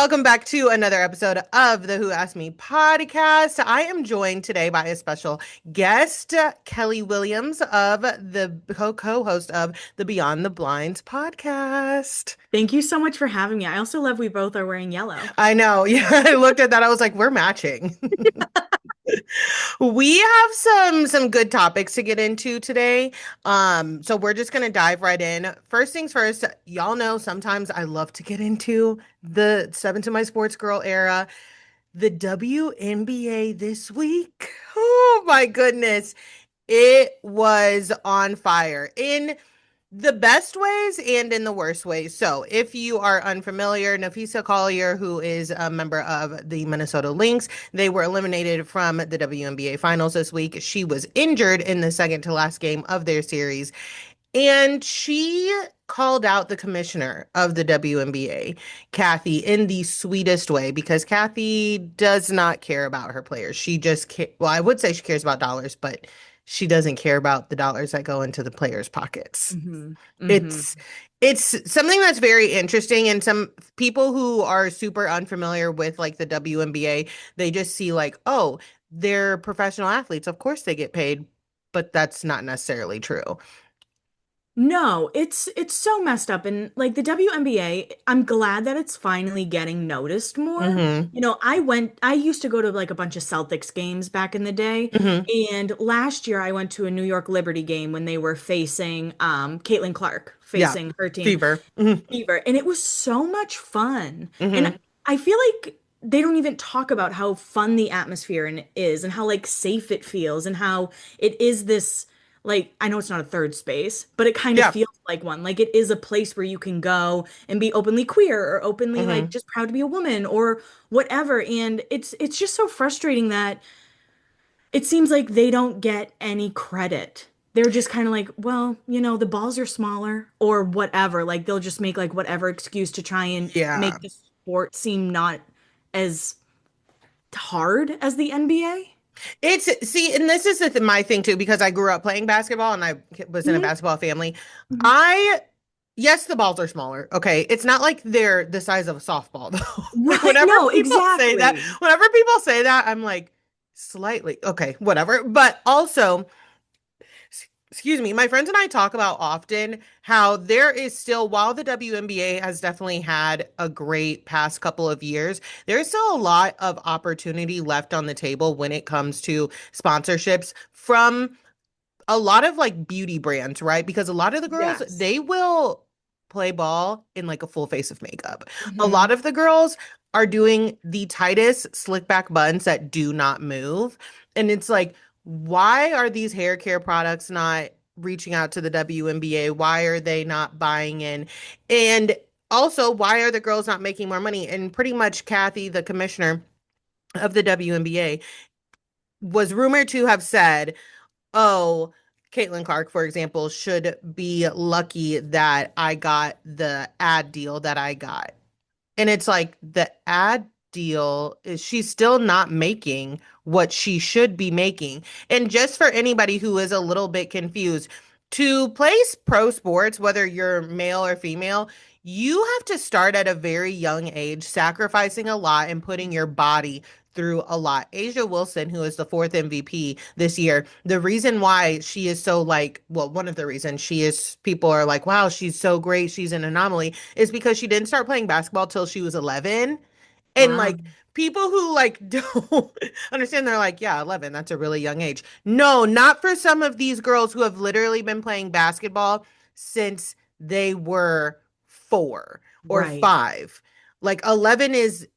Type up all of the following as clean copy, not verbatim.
welcome back to another episode of the Who Asked Me podcast. I am joined today by a special guest, Kelli Williams, of the co-host of the Beyond the Blinds podcast. Thank you so much for having me. I also love we both are wearing yellow. I know. Yeah, I looked at that. I was like, we're matching. We have some good topics to get into today. So we're just gonna dive right in. First things first, y'all know sometimes I love to get into the step into my sports girl era. The WNBA this week. Oh my goodness. It was on fire in the best ways and in the worst ways. So, if you are unfamiliar, Nafisa Collier, who is a member of the Minnesota Lynx, they were eliminated from the WNBA finals this week. She was injured in the second to last game of their series, and she called out the commissioner of the WNBA, Kathy, in the sweetest way because Kathy does not care about her players. She just, well, I would say she cares about dollars, but she doesn't care about the dollars that go into the players' pockets. hmm hmm It's it's something that's very interesting, and some people who are super unfamiliar with like the WNBA, they just see like, oh, they're professional athletes. Of course they get paid, but that's not necessarily true. No, it's so messed up. And like the WNBA, I'm glad that it's finally getting noticed more. Hmm. I used to go to like a bunch of Celtics games back in the day. Hmm. And last year I went to a New York Liberty game when they were facing Caitlin Clark, Yeah. facing her team, Fever. Hmm. Fever. And it was so much fun. And Hmm. I feel like they don't even talk about how fun the atmosphere is and how like safe it feels and how it is this like I know it's not a third space, but it kind of Yeah. feels like one. Like it is a place where you can go and be openly queer or openly like Hmm. just proud to be a woman or whatever. And it's just so frustrating that it seems like they don't get any credit. They're just kind of like, well, the balls are smaller or whatever. Like they'll just make like whatever excuse to try and Yeah. make the sport seem not as hard as the NBA. It's see, and this is my thing too, because I grew up playing basketball and I was in a Mhm, basketball family. mhm. I Yes, the balls are smaller. Okay. It's not like they're the size of a softball though. Like Right. No, exactly. whenever people say that, I'm like, slightly. Okay, whatever. But also, excuse me, my friends and I talk about often how there is still, while the WNBA has definitely had a great past couple of years, there's still a lot of opportunity left on the table when it comes to sponsorships from a lot of like beauty brands, right? Because a lot of the girls, Yes. they will play ball in like a full face of makeup. A hmm lot of the girls are doing the tightest slick back buns that do not move. And it's like, why are these hair care products not reaching out to the WNBA? Why are they not buying in? And also, why are the girls not making more money? And pretty much Kathy, the commissioner of the WNBA, was rumored to have said, oh, Caitlin Clark, for example, should be lucky that I got the ad deal that I got. And it's like the ad deal is she's still not making what she should be making. And just for anybody who is a little bit confused, to play pro sports, whether you're male or female, you have to start at a very young age, sacrificing a lot and putting your body through a lot. Asia Wilson, who is the fourth MVP this year, the reason why she is so like, well, one of the reasons she is, people are like, wow, she's so great, she's an anomaly, is because she didn't start playing basketball till she was 11. And Wow. like people who like don't understand, they're like, yeah, 11, that's a really young age. No, not for some of these girls who have literally been playing basketball since they were 4 or Right. 5. Like 11 is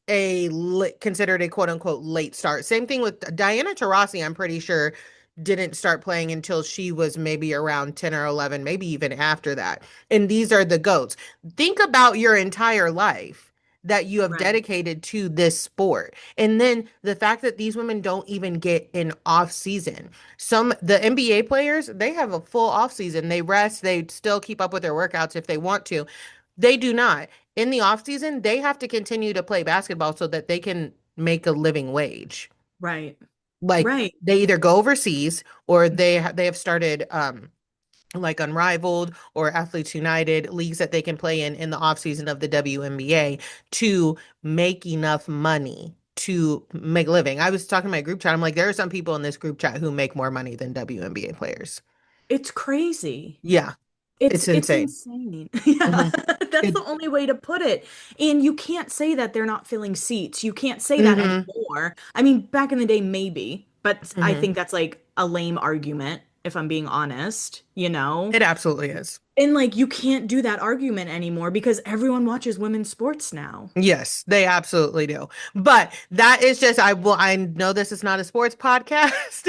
considered a quote unquote late start. Same thing with Diana Taurasi, I'm pretty sure didn't start playing until she was maybe around 10 or 11, maybe even after that. And these are the GOATs. Think about your entire life that you have Right. dedicated to this sport. And then the fact that these women don't even get an off season. The NBA players, they have a full off season. They rest, they still keep up with their workouts if they want to. They do not. In the off season, they have to continue to play basketball so that they can make a living wage. Right. Like Right. they either go overseas or they have started like Unrivaled or Athletes United, leagues that they can play in the offseason of the WNBA to make enough money to make a living. I was talking to my group chat. I'm like, there are some people in this group chat who make more money than WNBA players. It's crazy. Yeah, it's It's insane. insane. Yeah, Hmm. that's the It, only way to put it. And you can't say that they're not filling seats. You can't say that hmm anymore. I mean, back in the day, maybe, but I hmm think that's like a lame argument, if I'm being honest, you know? It absolutely is. And like, you can't do that argument anymore because everyone watches women's sports now. Yes, they absolutely do. But that is just I know this is not a sports podcast.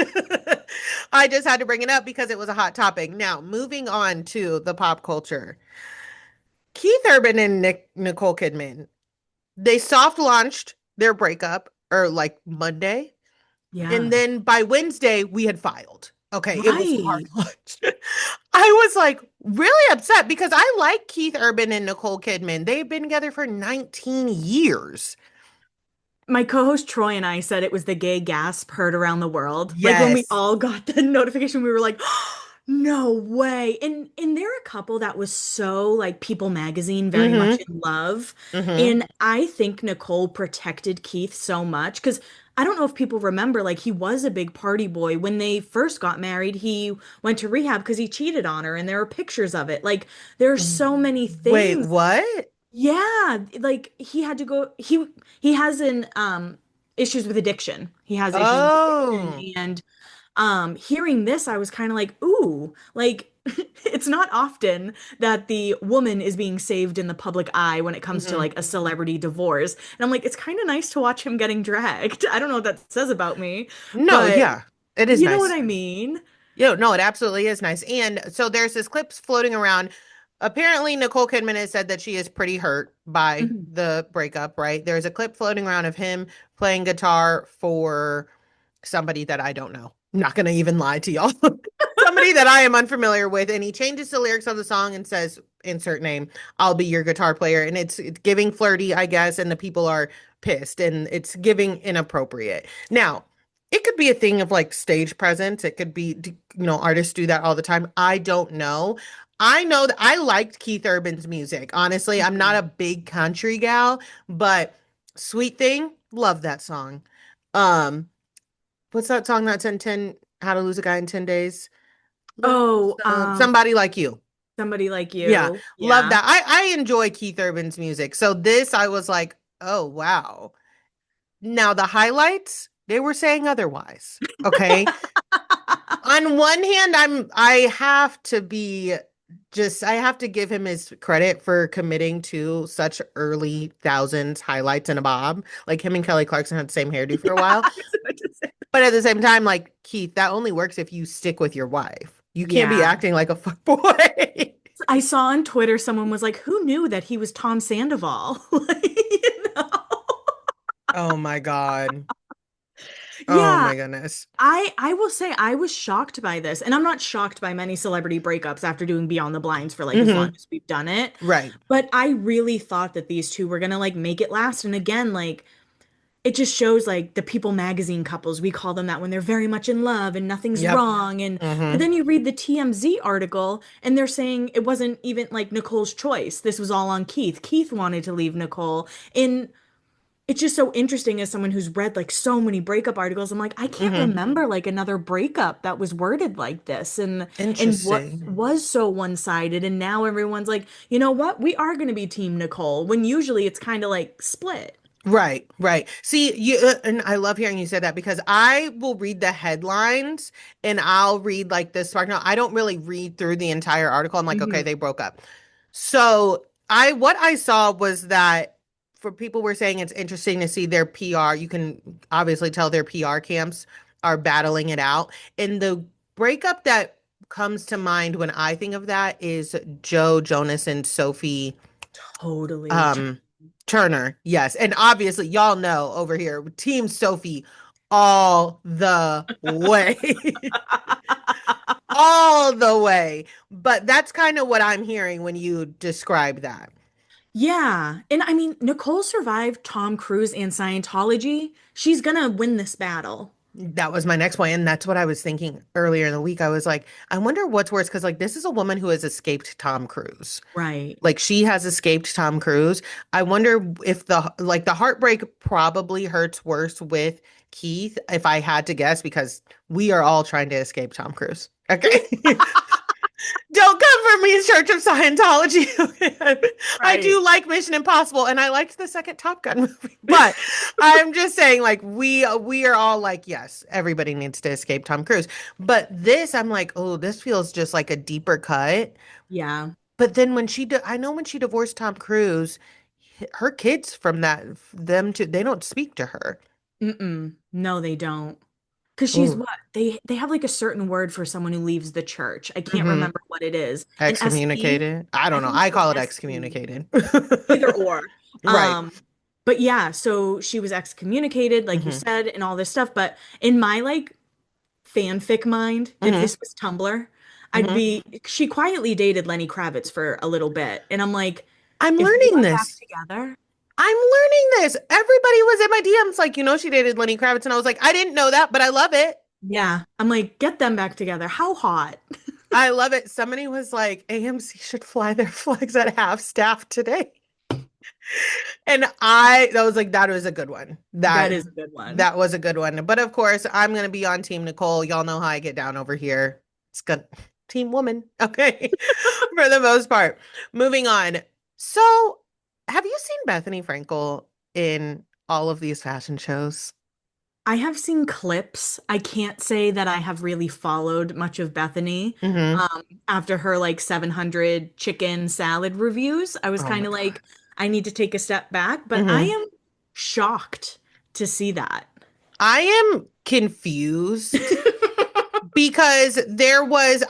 I just had to bring it up because it was a hot topic. Now, moving on to the pop culture. Keith Urban and Nicole Kidman, they soft launched their breakup or like Monday, and Yeah, then by Wednesday we had filed. Okay, it was hard right. launch. I was like really upset because I like Keith Urban and Nicole Kidman. They've been together for 19 years. My co-host Troy and I said it was the gay gasp heard around the world. Like when we Yes. all got the notification, we were like, no way. And there are a couple that was so like People Magazine very much Mm-hmm. in love. Mm-hmm. And I think Nicole protected Keith so much because I don't know if people remember, like he was a big party boy. When they first got married, he went to rehab because he cheated on her, and there are pictures of it. Like there are so many Wait, things. what? Yeah, like he had to go he has an issues with addiction. He has issues with addiction Oh. and hearing this I was kind of like, "Ooh, like it's not often that the woman is being saved in the public eye when it comes to Hmm. like a celebrity divorce." And I'm like, "It's kind of nice to watch him getting dragged." I don't know what that says about me, No, but yeah. It is you know what nice. I mean? No, it absolutely is nice. And so there's this clips floating around. Apparently, Nicole Kidman has said that she is pretty hurt by Mhm. the breakup, right? There's a clip floating around of him playing guitar for somebody that I don't know. I'm not going to even lie to y'all. Somebody that I am unfamiliar with. And he changes the lyrics of the song and says, insert name, I'll be your guitar player. And it's giving flirty, I guess. And the people are pissed and it's giving inappropriate. Now, it could be a thing of like stage presence. It could be, artists do that all the time. I don't know. I know that I liked Keith Urban's music. Honestly, I'm not Mhm. a big country gal, but Sweet Thing, love that song. Um, what's that song that's in 10, How to Lose a Guy in 10 Days? Oh, Somebody Like You. somebody like Yeah, you. love Yeah. that. I enjoy Keith Urban's music. So this I was like, "Oh, wow." Now the highlights, they were saying otherwise. Okay? On one hand, I have to be just I have to give him his credit for committing to such early thousands highlights in a bob. Like him and Kelly Clarkson had the same hairdo for a Yeah, while. I was about to say. But at the same time, like Keith, that only works if you stick with your wife. You can't be Yeah. acting like a fuckboy. I saw on Twitter someone was like, "Who knew that he was Tom Sandoval?" Like, you know? Oh my God. Oh Yeah, my goodness. I will say I was shocked by this, and I'm not shocked by many celebrity breakups after doing Beyond the Blinds for like as long Hmm. as we've done it. Right. But I really thought that these two were gonna like make it last. And again, like it just shows like the People magazine couples, we call them that when they're very much in love and nothing's Yep. wrong. And but Hmm. then you read the TMZ article and they're saying it wasn't even like Nicole's choice. This was all on Keith. Keith wanted to leave Nicole. And it's just so interesting as someone who's read like so many breakup articles. I'm like, I can't Hmm. remember like another breakup that was worded like this and what Interesting. was so one-sided. And now everyone's like, you know what? We are going to be Team Nicole when usually it's kind of like split. Right, right. See, and I love hearing you say that because I will read the headlines and I'll read like the spark. No, I don't really read through the entire article. I'm like, okay, Hmm. they broke up. So what I saw was that for people were saying it's interesting to see their PR. You can obviously tell their PR camps are battling it out. And the breakup that comes to mind when I think of that is Joe Jonas and Sophie Totally. um Turner. Yes. And obviously y'all know over here, Team Sophie all the way. All the way. But that's kind of what I'm hearing when you describe that. Yeah. And I mean, Nicole survived Tom Cruise and Scientology. She's gonna win this battle. That was my next point, and that's what I was thinking earlier in the week. I was like, I wonder what's worse because like this is a woman who has escaped Tom Cruise. Right. Like she has escaped Tom Cruise. I wonder if the heartbreak probably hurts worse with Keith, if I had to guess, because we are all trying to escape Tom Cruise. Okay. Don't come for me, Church of Scientology. I Right. do like Mission Impossible, and I liked the second Top Gun movie, but I'm just saying, like we are all like, yes, everybody needs to escape Tom Cruise. But this, I'm like, oh, this feels just like a deeper cut. Yeah. But then I know when she divorced Tom Cruise, her kids from that them to they don't speak to her. Mm-mm. No, they don't. Because she's Oh, what? They have like a certain word for someone who leaves the church. I can't hmm. remember what it is. An SP? Excommunicated. I I don't know. think I so, call it SP. excommunicated. Either or. Right. But yeah, so she was excommunicated, like you Hmm. said, and all this stuff. But in my like fanfic mind, if Hmm. this was Tumblr, I'd Hmm. be she quietly dated Lenny Kravitz for a little bit. And I'm like, I'm if they learning got back this. together, I'm learning this. Everybody was in my DMs like, she dated Lenny Kravitz. And I was like, I didn't know that, but I love it. yeah, I'm like, get them back together. How hot? I love it. Somebody was like, AMC should fly their flags at half staff today. And that was like, that was a good one. That is a good one. That was a good one. But of course, I'm gonna be on Team Nicole. Y'all know how I get down over here. It's good. Team woman. Okay. For the most part. Moving on. So, have you seen Bethany Frankel in all of these fashion shows? I have seen clips. I can't say that I have really followed much of Bethany. Hmm. After her like 700 chicken salad reviews, I was Oh my kind of God. like, I need to take a step back, but I Hmm. am shocked to see that. I am confused because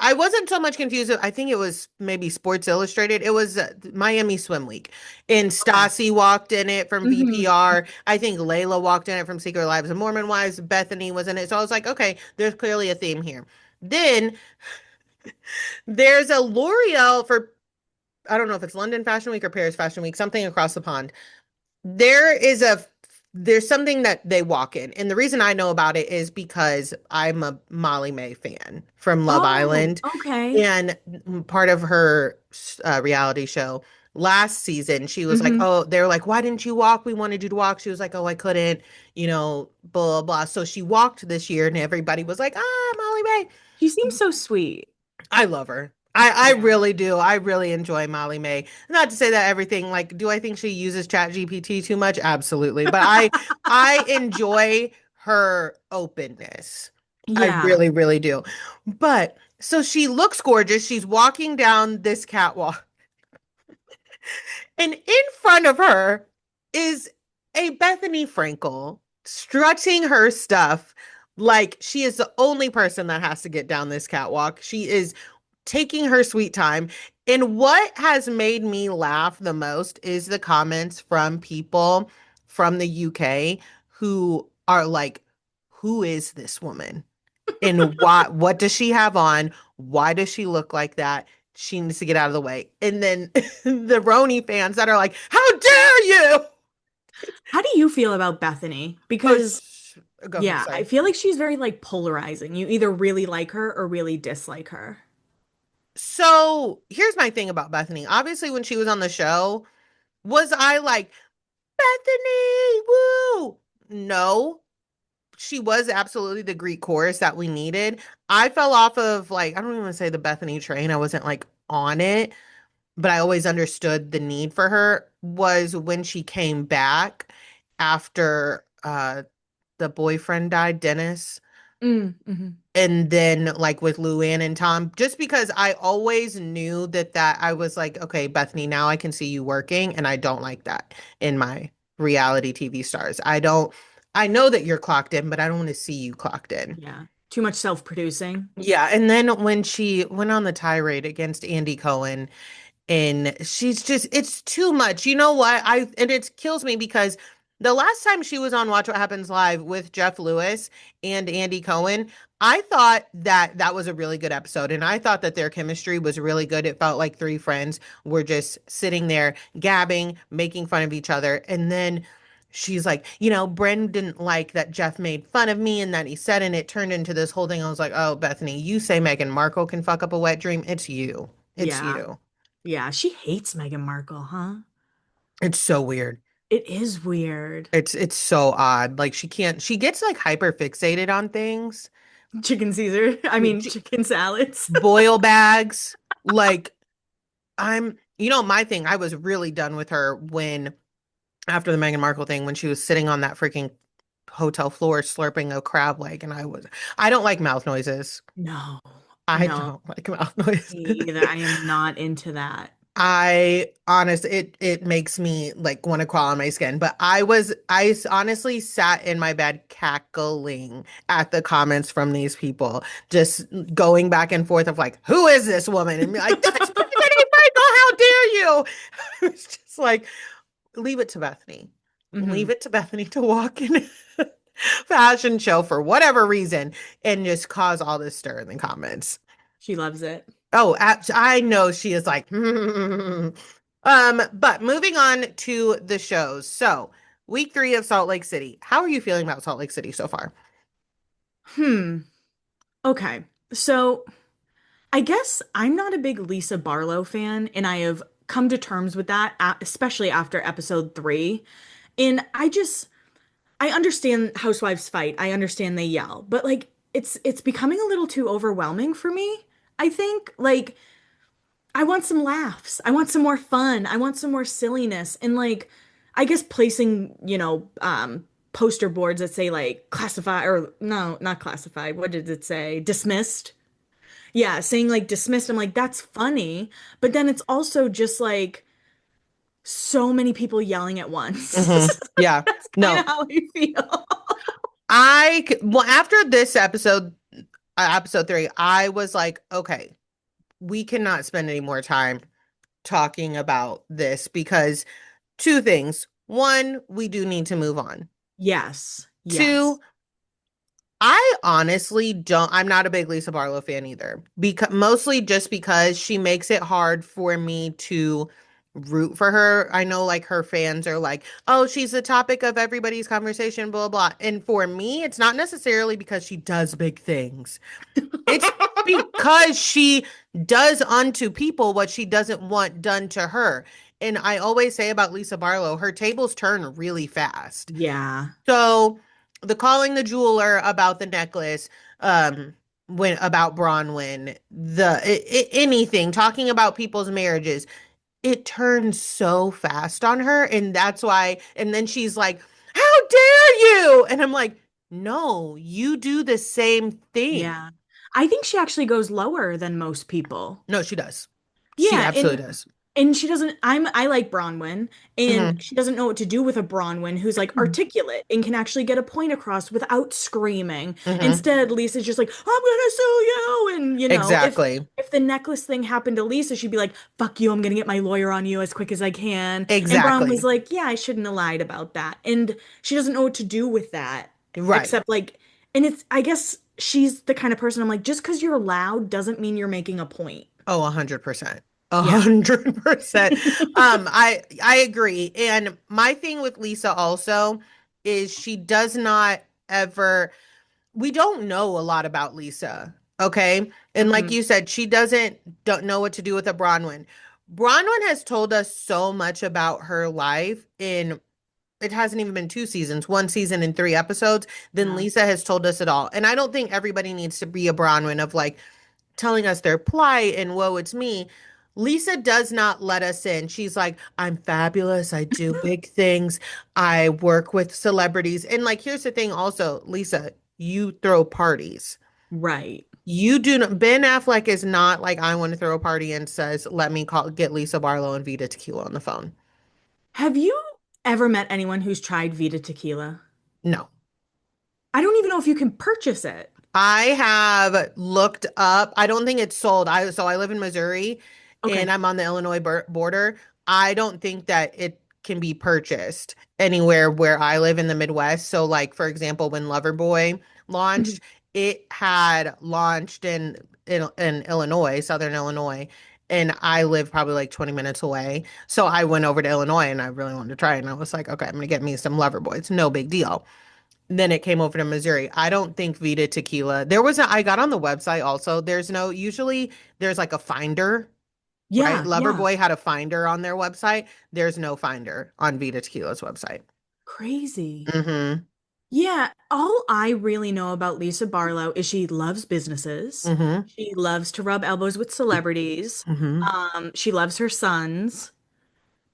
I wasn't so much confused. I think it was maybe Sports Illustrated. It was Miami Swim Week. And Okay. Stassi walked in it from Hmm. VPR. I think Layla walked in it from Secret Lives of Mormon Wives. Bethany was in it. So I was like, okay, there's clearly a theme here. Then there's a L'Oreal for, I don't know if it's London Fashion Week or Paris Fashion Week, something across the pond. There is a there's something that they walk in. And the reason I know about it is because I'm a Molly May fan from Love Oh, Island. okay. And part of her reality show last season, she was like, Hmm. oh, they were like, why didn't you walk? We wanted you to walk. She was like, oh, I couldn't, blah, blah, blah. So she walked this year and everybody was like, Molly May. She seems so sweet. I love her. I Yeah. really do. I really enjoy Molly May. Not to say that everything, like, do I think she uses Chat GPT too much? Absolutely. But I enjoy her openness. I Yeah. really, really do. But so she looks gorgeous. She's walking down this catwalk, and in front of her is a Bethany Frankel strutting her stuff like she is the only person that has to get down this catwalk. She is taking her sweet time. And what has made me laugh the most is the comments from people from the UK who are like, who is this woman? And what does she have on? Why does she look like that? She needs to get out of the way. And then the Roni fans that are like, how dare you? How do you feel about Bethany? Oh, Because go ahead, yeah, I sorry. feel like she's very like polarizing. You either really like her or really dislike her. So here's my thing about Bethany. Obviously, when she was on the show, was I like, Bethany, woo? No, she was absolutely the Greek chorus that we needed. I fell off of like, I don't even say the Bethany train. I wasn't like on it, but I always understood the need for her was when she came back after the boyfriend died, Dennis. Mm-hmm. And then like with Luann and Tom, just because I always knew that I was like, okay, Bethany, now I can see you working, and I don't like that in my reality TV stars. I know that you're clocked in, but I don't want to see you clocked in. Yeah. Too much self-producing. Yeah, and then when she went on the tirade against Andy Cohen, and she's just it's too much. You know what? And it kills me because the last time she was on Watch What Happens Live with Jeff Lewis and Andy Cohen, I thought that that was a really good episode, and I thought that their chemistry was really good. It felt like three friends were just sitting there gabbing, making fun of each other. And then she's like, Bren didn't like that Jeff made fun of me and that he said, and it turned into this whole thing. I was like, oh, Bethany, you say Meghan Markle can fuck up a wet dream. It's you. It's Yeah. you. Yeah. She hates Meghan Markle, huh? It's so weird. It is weird. It's so odd. Like she gets like hyper fixated on things. Chicken Caesar. I mean, She- chicken salads. Boil bags. Like my thing, I was really done with her when after the Meghan Markle thing, when she was sitting on that freaking hotel floor slurping a crab leg, and I don't like mouth noises. No, I no, don't like mouth noises. me either. I am not into that. It makes me like want to crawl on my skin. But honestly sat in my bed cackling at the comments from these people, just going back and forth of like, who is this woman? And be like, that's Bethany Michael, how dare you? It's just like, leave it to Bethany. Leave Hmm. it to Bethany to walk in a fashion show for whatever reason and just cause all this stir in the comments. She loves it. Oh, I know she is like, but moving on to the shows. So, week 3 of Salt Lake City. How are you feeling about Salt Lake City so far? Hmm. Okay. So I guess I'm not a big Lisa Barlow fan, and I have come to terms with that, especially after episode 3. And I understand housewives fight. I understand they yell, but like it's becoming a little too overwhelming for me. I think like I want some laughs. I want some more fun. I want some more silliness. And like I guess placing, poster boards that say like classify or no, not classified. What did it say? Dismissed. Yeah, saying like dismissed. I'm like, that's funny. But then it's also just like so many people yelling at once. Yeah. That's kind No. of how I feel. Well, after this episode 3, I was like, okay, we cannot spend any more time talking about this because two things. One, we do need to move on. Yes, Two, yes. I honestly don't. I'm not a big Lisa Barlow fan either. Because mostly just because she makes it hard for me to root for her. I know like her fans are like, "Oh, she's the topic of everybody's conversation, blah blah." And for me, it's not necessarily because she does big things. It's because she does unto people what she doesn't want done to her. And I always say about Lisa Barlow, her tables turn really fast. Yeah, So the calling the jeweler about the necklace, when about Bronwyn, anything talking about people's marriages, it turns so fast on her, and that's why. And then she's like, "How dare you?" And I'm like, "No, you do the same thing." yeah. I think she actually goes lower than most people. No, she does. She Yeah, absolutely does. and she doesn't I like Bronwyn, and Hmm. she doesn't know what to do with a Bronwyn who's like articulate and can actually get a point across without screaming. Hmm. Instead, Lisa's just like, I'm gonna sue you. And Exactly. if the necklace thing happened to Lisa, she'd be like, fuck you, I'm gonna get my lawyer on you as quick as I can. And Bronwyn's Exactly. like, yeah, I shouldn't have lied about that. And she doesn't know what to do with that, Right. except like, and it's I guess she's the kind of person I'm like, just because you're loud doesn't mean you're making a point. Oh, 100%. A Yeah. 100%. I agree. And my thing with Lisa also is she does not ever, we don't know a lot about Lisa. Okay. And like Mhm. you said, she don't know what to do with a Bronwyn. Bronwyn has told us so much about her life in it hasn't even been 2 seasons, 1 season and 3 episodes. Then Yeah. Lisa has told us it all. And I don't think everybody needs to be a Bronwyn of like, telling us their plight and woe it's me. Lisa does not let us in. She's like, I'm fabulous. I do big things. I work with celebrities. And like, here's the thing also, Lisa, you throw parties. Right. You do not, Ben Affleck is not like, I want to throw a party and says, let me get Lisa Barlow and Vita Tequila on the phone. Have you ever met anyone who's tried Vita tequila? No. I don't even know if you can purchase it. I have looked up. I don't think it's sold. I live in Missouri and Okay. I'm on the Illinois border. I don't think that it can be purchased anywhere where I live in the Midwest. So like for example, when Loverboy launched, Mhm. it had launched in Illinois, Southern Illinois, and I live probably like 20 minutes away. So I went over to Illinois and I really wanted to try it. And I was like, okay, I'm gonna get me some Loverboy. No big deal. Then it came over to Missouri. I don't think Vita Tequila. I got on the website also. Usually there's like a finder, right? Yeah, yeah. Loverboy had a finder on their website. There's no finder on Vita Tequila's website. Crazy. Mm-hmm. Yeah, all I really know about Lisa Barlow is she loves businesses. Mm-hmm. She loves to rub elbows with celebrities. Mm-hmm. She loves her sons,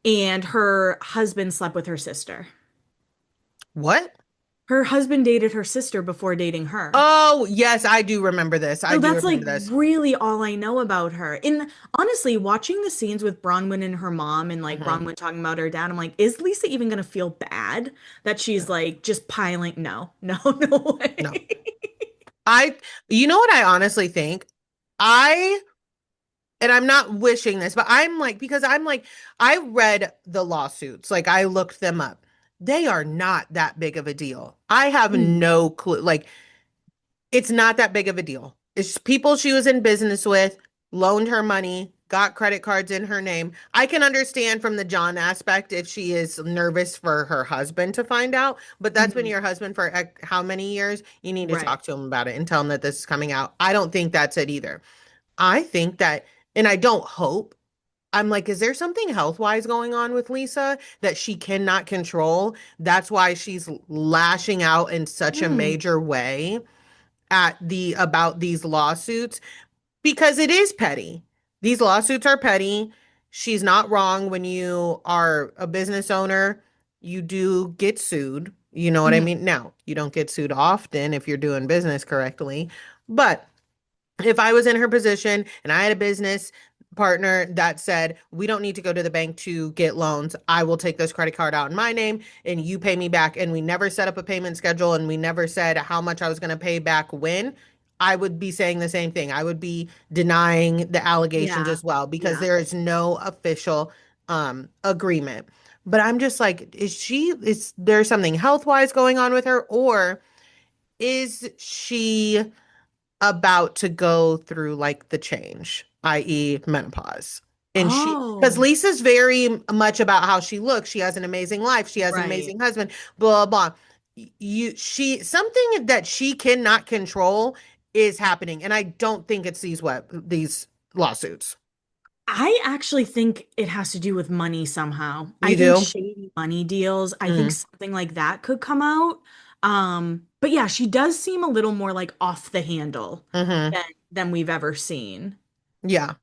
and her husband slept with her sister. What? Her husband dated her sister before dating her. Oh, yes, I do remember this. I So do that's like remember this. really all I know about her. And honestly, watching the scenes with Bronwyn and her mom and like Mm-hmm. Bronwyn talking about her dad, I'm like, is Lisa even gonna feel bad that she's No, like just piling? No, no, no no. way. I, you know what I honestly think? I, and I'm not wishing this, but I'm like, because I'm like, I read the lawsuits, like I looked them up. They are not that big of a deal. I have Mm, no clue. Like, it's not that big of a deal. It's people she was in business with, loaned her money, got credit cards in her name. I can understand from the John aspect if she is nervous for her husband to find out, but that's been mhm. your husband for how many years? You need to Right. talk to him about it and tell him that this is coming out. I don't think that's it either. I think that, and I don't hope. I'm like, is there something health wise going on with Lisa that she cannot control? That's why she's lashing out in such a Mm, major way at the about these lawsuits because it is petty. These lawsuits are petty. She's not wrong when you are a business owner, you do get sued. You know what I mhm. mean? Now, you don't get sued often if you're doing business correctly, but if I was in her position and I had a business partner that said, we don't need to go to the bank to get loans, I will take this credit card out in my name and you pay me back. And we never set up a payment schedule and we never said how much I was going to pay back when. I would be saying the same thing. I would be denying the allegations Yeah. as well because Yeah. there is no official agreement. But I'm just like, is there something health wise going on with her, or is she about to go through like the change, i.e., menopause? And because Oh, Lisa's very much about how she looks. She has an amazing life. She has an right. amazing husband, blah, blah, blah. Something that she cannot control is happening. And I don't think it's these lawsuits. I actually think it has to do with money somehow. I You think do? shady money deals, I think Mm, something like that could come out. But yeah, she does seem a little more like off the handle mm-hmm. than we've ever seen. Yeah.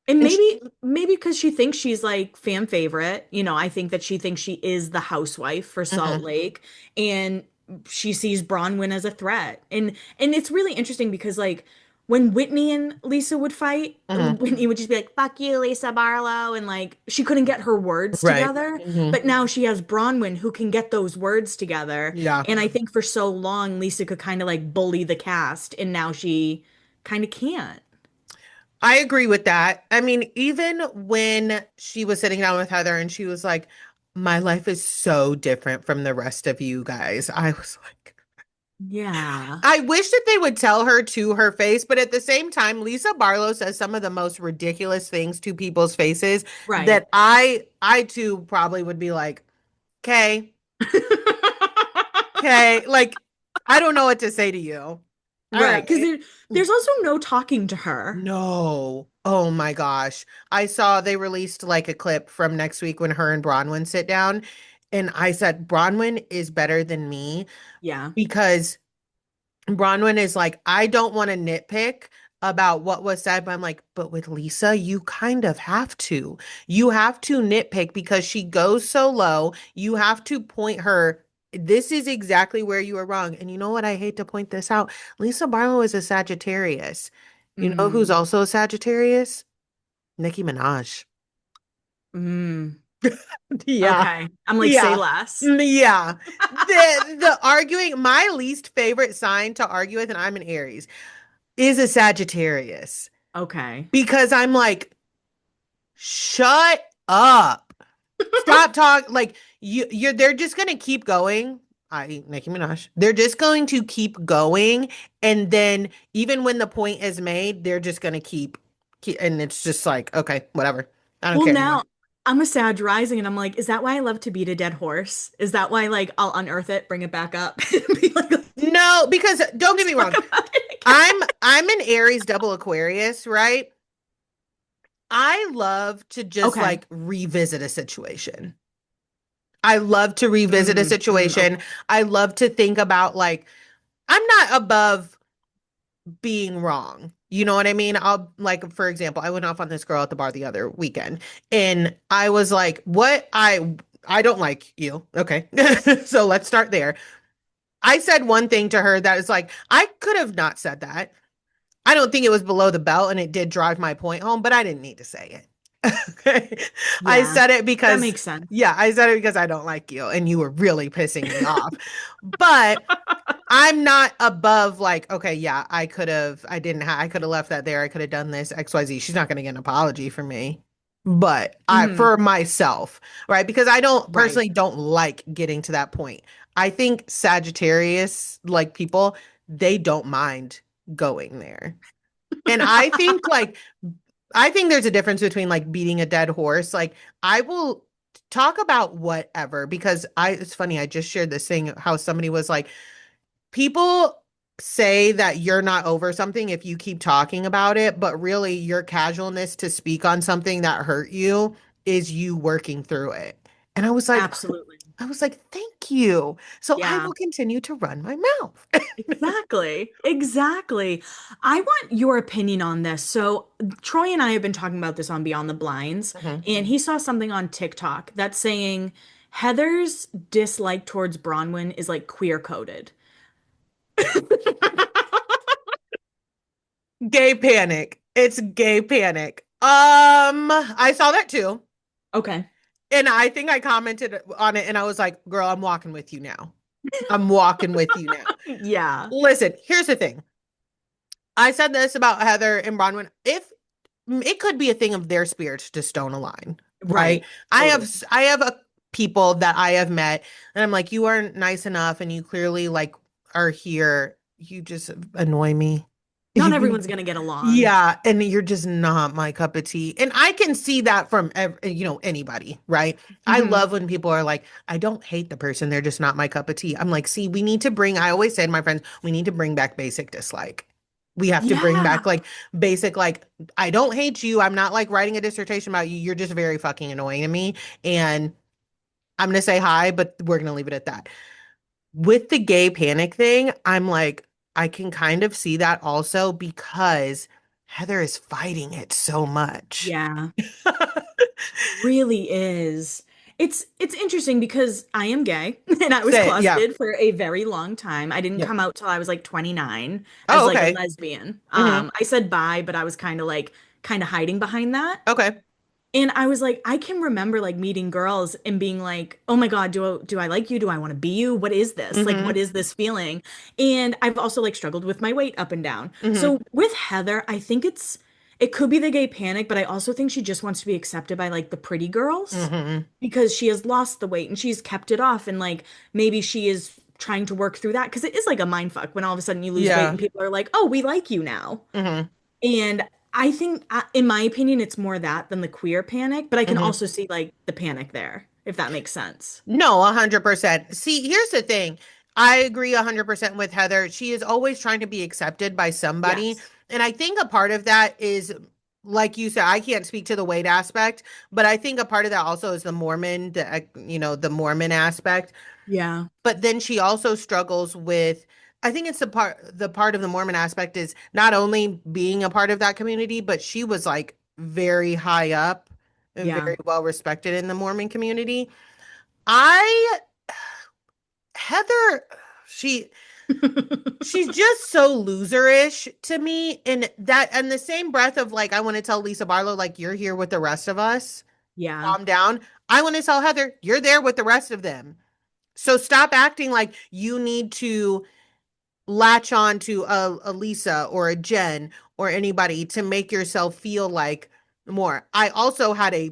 And And she, maybe because she thinks she's like fan favorite, I think that she thinks she is the housewife for Salt mm-hmm, Lake, and she sees Bronwyn as a threat. And it's really interesting because like when Whitney and Lisa would fight, mm-hmm. Whitney would just be like, "Fuck you, Lisa Barlow," and like she couldn't get her words Right. together. Mm-hmm. But now she has Bronwyn who can get those words together. Yeah. And I think for so long Lisa could kind of like bully the cast, and now she kind of can't. I agree with that. I mean, even when she was sitting down with Heather and she was like, my life is so different from the rest of you guys. I was like, Yeah. I wish that they would tell her to her face, but at the same time, Lisa Barlow says some of the most ridiculous things to people's faces Right. that I too probably would be like, okay, okay, like I don't know what to say to you. All Right. Because right. there's also no talking to her. No. Oh my gosh. I saw they released like a clip from next week when her and Bronwyn sit down. And I said, Bronwyn is better than me Yeah. because Bronwyn is like, I don't want to nitpick about what was said, but I'm like, but with Lisa, you kind of have to. You have to nitpick because she goes so low. You have to point her. This is exactly where you are wrong. And you know what? I hate to point this out. Lisa Barlow is a Sagittarius. You know who's Mm. also a Sagittarius? Nicki Minaj. Mm. Yeah. Okay. I'm like, say Yeah. less. Yeah. The arguing, my least favorite sign to argue with, and I'm an Aries, is a Sagittarius. Okay. Because I'm like, shut up. Stop talking. Like they're just gonna keep going. I Nicki Minaj. They're just going to keep going. And then even when the point is made, they're just gonna keep And it's just like, okay, whatever. I don't Well, care anymore. now I'm a Sag rising, and I'm like, is that why I love to beat a dead horse? Is that why like I'll unearth it, bring it back up, and be like, No, because don't get let's me talk wrong. about it again? I'm an Aries double Aquarius, right? I love to just Okay. like revisit a situation. I love to revisit a situation. Okay. I love to think about like I'm not above being wrong. You know what I mean? I'll like for example, I went off on this girl at the bar the other weekend and I was like, "What I don't like you." Okay. So let's start there. I said one thing to her that is like, I could have not said that. I don't think it was below the belt and it did drive my point home, but I didn't need to say it. Okay. I Yeah, said it that because, makes sense. yeah, I said it because I don't like you and you were really pissing me off. But I'm not above like, okay, yeah, I didn't I could have left that there. I could have done this, XYZ. She's not going to get an apology from me. But Hmm. for myself, right? Because I don't Right. personally don't like getting to that point. I think Sagittarius, like people, they don't mind going there. And I think there's a difference between like beating a dead horse. Like I will talk about whatever because it's funny, I just shared this thing how somebody was like, people say that you're not over something if you keep talking about it, but really your casualness to speak on something that hurt you is you working through it. And Absolutely. I was like, thank you. So I Yeah. will continue to run my mouth. Exactly. Exactly. I want your opinion on this. So, Troy and I have been talking about this on Beyond the Blinds, Mhm. and he saw something on TikTok that's saying Heather's dislike towards Bronwyn is like queer coded. Gay panic. It's gay panic. I saw that too. Okay. And I think I commented on it and I was like, girl, I'm walking with you now. I'm walking with you now. Yeah. Listen, here's the thing. I said this about Heather and Bronwyn. If it could be a thing of their spirits just don't align, right? Right. Totally. I have people that I have met and I'm like, you aren't nice enough and you clearly like are here. You just annoy me. Not everyone's gonna get along. Yeah, and you're just not my cup of tea. And I can see that from anybody, right? I Hmm. love when people are like, I don't hate the person, they're just not my cup of tea. I'm like, see, we need to bring, I always say to my friends, we need to bring back basic dislike. We have to bring back Yeah. like basic, like, I don't hate you. I'm not like writing a dissertation about you. You're just very fucking annoying to me. And I'm gonna say hi, but we're gonna leave it at that. With the gay panic thing, I'm like, I can kind of see that also because Heather is fighting it so much. Yeah. Really is. It's interesting because I am gay and I was Say, yeah. closeted for a very long time. I didn't Yep. come out till I was like 29 as Oh, like a okay. lesbian. Hmm. I said bi, but I was kind of hiding behind that. Okay. And I was like, I can remember like meeting girls and being like, "Oh my God, do I like you? Do I want to be you? What is this? Like, what Hmm. is this feeling?" And I've also like struggled with my weight up and down. Hmm. So with Heather, I think it could be the gay panic, but I also think she just wants to be accepted by like the pretty girls Hmm. because she has lost the weight and she's kept it off and like maybe she is trying to work through that because it is like a mind fuck when all of a sudden you lose weight Yeah. and people are like, "Oh, we like you now." Hmm. And I think, in my opinion, it's more that than the queer panic, but I can Hmm. also see like the panic there, if that makes sense. No, 100%. See, here's the thing. I agree 100% with Heather. She is always trying to be accepted by somebody. Yes. And I think a part of that is, like you said, I can't speak to the weight aspect, but I think a part of that also is the Mormon, the Mormon aspect. Yeah. But then she also struggles with, I think it's the part of the Mormon aspect is not only being a part of that community, but she was like very high up and Yeah. very well respected in the Mormon community. I Heather, she she's just so loserish to me. And that and the same breath of like I want to tell Lisa Barlow, like, you're here with the rest of us. Yeah. Calm down. I want to tell Heather, you're there with the rest of them. So stop acting like you need to latch on to a Lisa or a Jen or anybody to make yourself feel like more. I also had a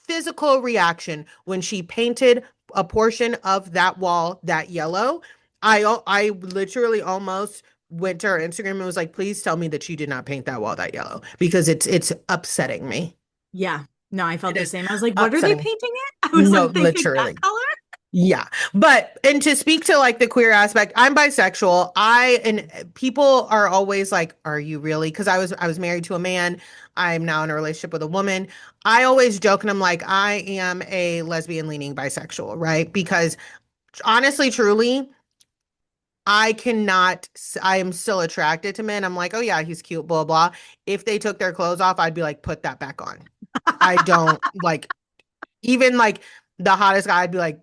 physical reaction when she painted a portion of that wall that yellow. I literally almost went to her Instagram and was like, please tell me that you did not paint that wall that yellow because it's upsetting me. Yeah. No, I felt It the is same. I was like, what are they upsetting me. painting it? I was No, like thinking that literally. color. Yeah. But and to speak to like the queer aspect, I'm bisexual. I and people are always like, "Are you really?" Because I was married to a man. I'm now in a relationship with a woman. I always joke and I'm like, I am a lesbian leaning bisexual, right? Because honestly, truly, I cannot, I am still attracted to men. I'm like, oh yeah, he's cute, blah, blah. If they took their clothes off, I'd be like, put that back on. I don't like, even like the hottest guy, I'd be like,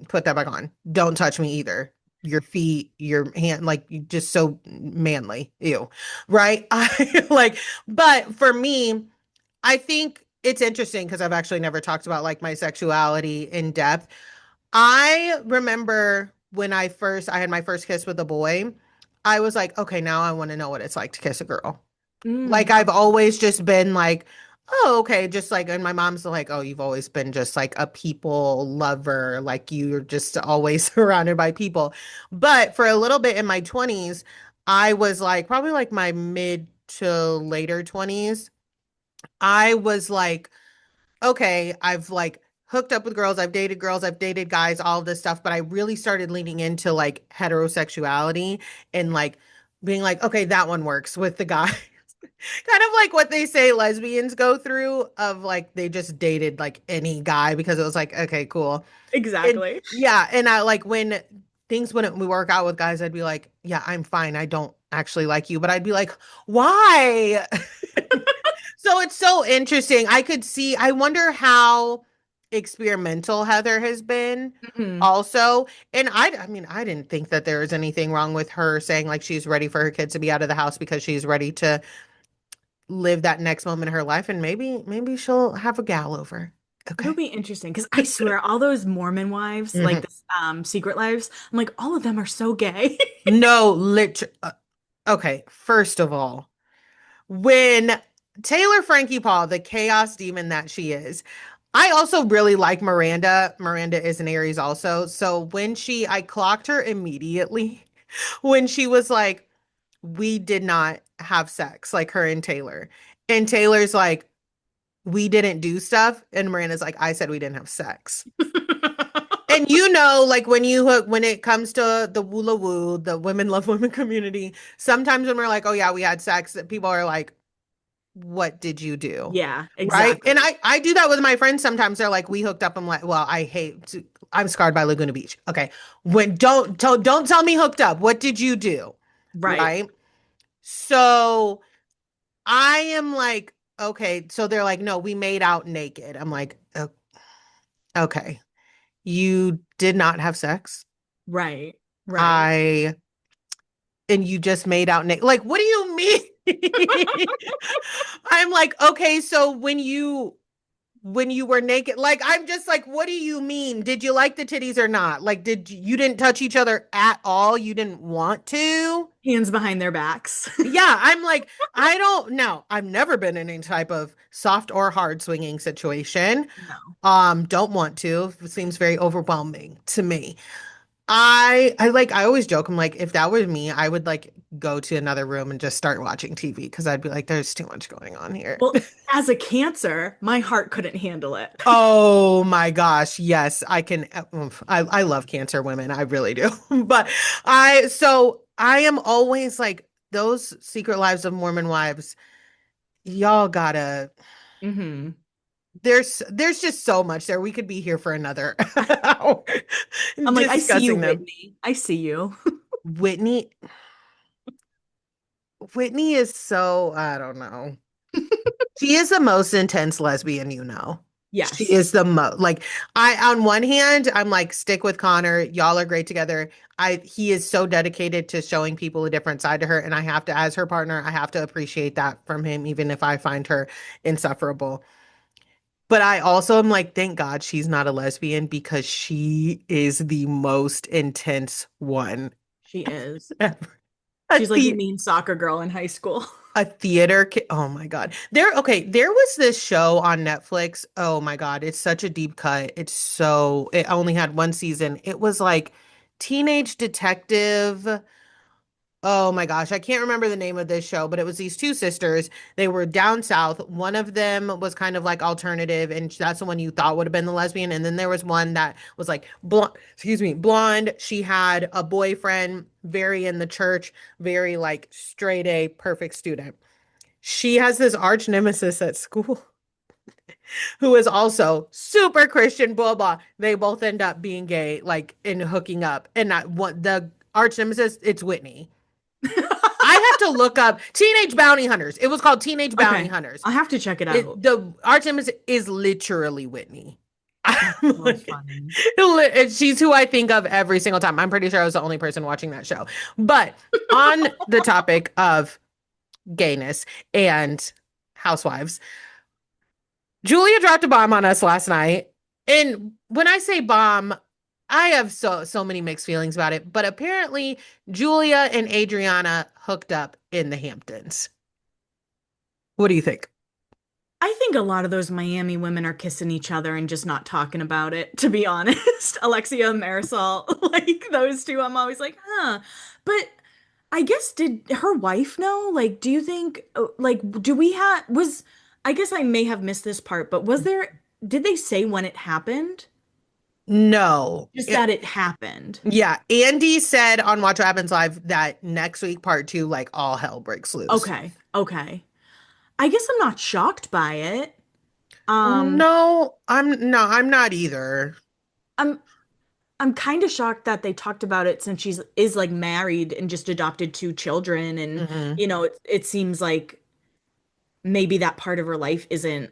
put that back on. Don't touch me either. Your feet, your hand, like you just so manly. Ew. Right? I like, but for me, I think it's interesting because I've actually never talked about like my sexuality in depth. I remember when I had my first kiss with a boy, I was like, okay, now I want to know what it's like to kiss a girl. Like I've Okay. always just been like, oh, okay, just like, and my mom's like, oh, you've always been just like a people lover, like you're just always surrounded by people. But for a little bit in my 20s, I was like, probably like my mid to later 20s, I was like, okay, I've like hooked up with girls, I've dated guys, all of this stuff, but I really started leaning into like heterosexuality and like being like, okay, that one works with the guy. Kind of like what they say lesbians go through of like they just dated like any guy because it was like, okay, cool. And Exactly. yeah, and I like when things wouldn't we work out with guys, I'd be like, yeah, I'm fine. I don't actually like you, but I'd be like, why? So it's so interesting. I could see, I wonder how experimental Heather has been Mhm. also. And I mean, I didn't think that there was anything wrong with her saying like she's ready for her kids to be out of the house because she's ready to live that next moment of her life. And maybe she'll have a gal over. It'll Okay. be interesting because I swear all those Mormon wives, like Mhm. this secret lives, I'm like, all of them are so gay. No, okay. First of all, when Taylor Frankie Paul, the chaos demon that she is, I also really like Miranda. Miranda is an Aries also. So I clocked her immediately when she was like, we did not have sex, like her and Taylor. And Taylor's like, we didn't do stuff. And Miranda's like, I said we didn't have sex. And like when it comes to the woola woo, the women love women community, sometimes when we're like, oh yeah, we had sex, that people are like, what did you do? Yeah, Right. And exactly. I do that with my friends sometimes. They're like, we hooked up. I'm like, well, I'm scarred by Laguna Beach. Okay. When don't tell me hooked up. What did you do? Right. Right. So I am like, okay. So they're like, no, we made out naked. I'm like, okay. You did not have sex. Right. Right. I and you just made out naked. Like, what do you mean? I'm like, okay, so when you were naked, like I'm just like, what do you mean? Did you like the titties or not? Like, you didn't touch each other at all? You didn't want to? Hands behind their backs. Yeah, I'm like, I don't know. I've never been in any type of soft or hard swinging situation. No. Don't want to. It seems very overwhelming to me. I always joke, I'm like, if that was me, I would like go to another room and just start watching TV because I'd be like, there's too much going on here. Well, as a Cancer, my heart couldn't handle it. Oh my gosh, yes, I can. I love Cancer women, I really do. But I am always like those Secret Lives of Mormon Wives. Y'all gotta. Hmm. There's just so much there. We could be here for another hour I'm like, I see you, discussing them. Whitney. I see you. Whitney, Whitney is so, I don't know. She is the most intense lesbian you know. She Yes. is the most like on one hand, I'm like, stick with Connor. Y'all are great together. He is so dedicated to showing people a different side to her. And I have to, as her partner, I have to appreciate that from him, even if I find her insufferable. But I also am like, thank God she's not a lesbian because she is the most intense one She is. ever. A She's like the the mean soccer girl in high school. A theater kid. Oh my God. There was this show on Netflix. Oh my God. It's such a deep cut. It only had one season. It was like teenage detective. Oh my gosh, I can't remember the name of this show, but it was these two sisters. They were down south. One of them was kind of like alternative, and that's the one you thought would have been the lesbian. And then there was one that was like blonde, excuse me, blonde. She had a boyfriend, very in the church, very like straight A, perfect student. She has this arch nemesis at school who is also super Christian, blah blah. They both end up being gay, like in hooking up. And not one the arch nemesis, it's Whitney. I had to look up Teenage Bounty Hunters. It was called Teenage Bounty Okay. Hunters. I'll have to check it out. The arch nemesis is literally Whitney. That's I'm so like, funny. she's who I think of every single time. I'm pretty sure I was the only person watching that show. But on the topic of gayness and housewives, Julia dropped a bomb on us last night. And when I say bomb, I have so many mixed feelings about it. But apparently, Julia and Adriana hooked up in the Hamptons. What do you think? I think a lot of those Miami women are kissing each other and just not talking about it, to be honest. Alexia and Marisol, like those two, I'm always like, huh. But I guess did her wife know? Like, do you think, like, do we have, I guess I may have missed this part, but did they say when it happened? No. Just that it happened. Yeah, Andy said on Watch What Happens Live that next week, part two, like all hell breaks loose. Okay, okay. I guess I'm not shocked by it. Um, I'm not either. I'm I'm kind of shocked that they talked about it since she's is like married and just adopted two children and Hmm. it seems like maybe that part of her life isn't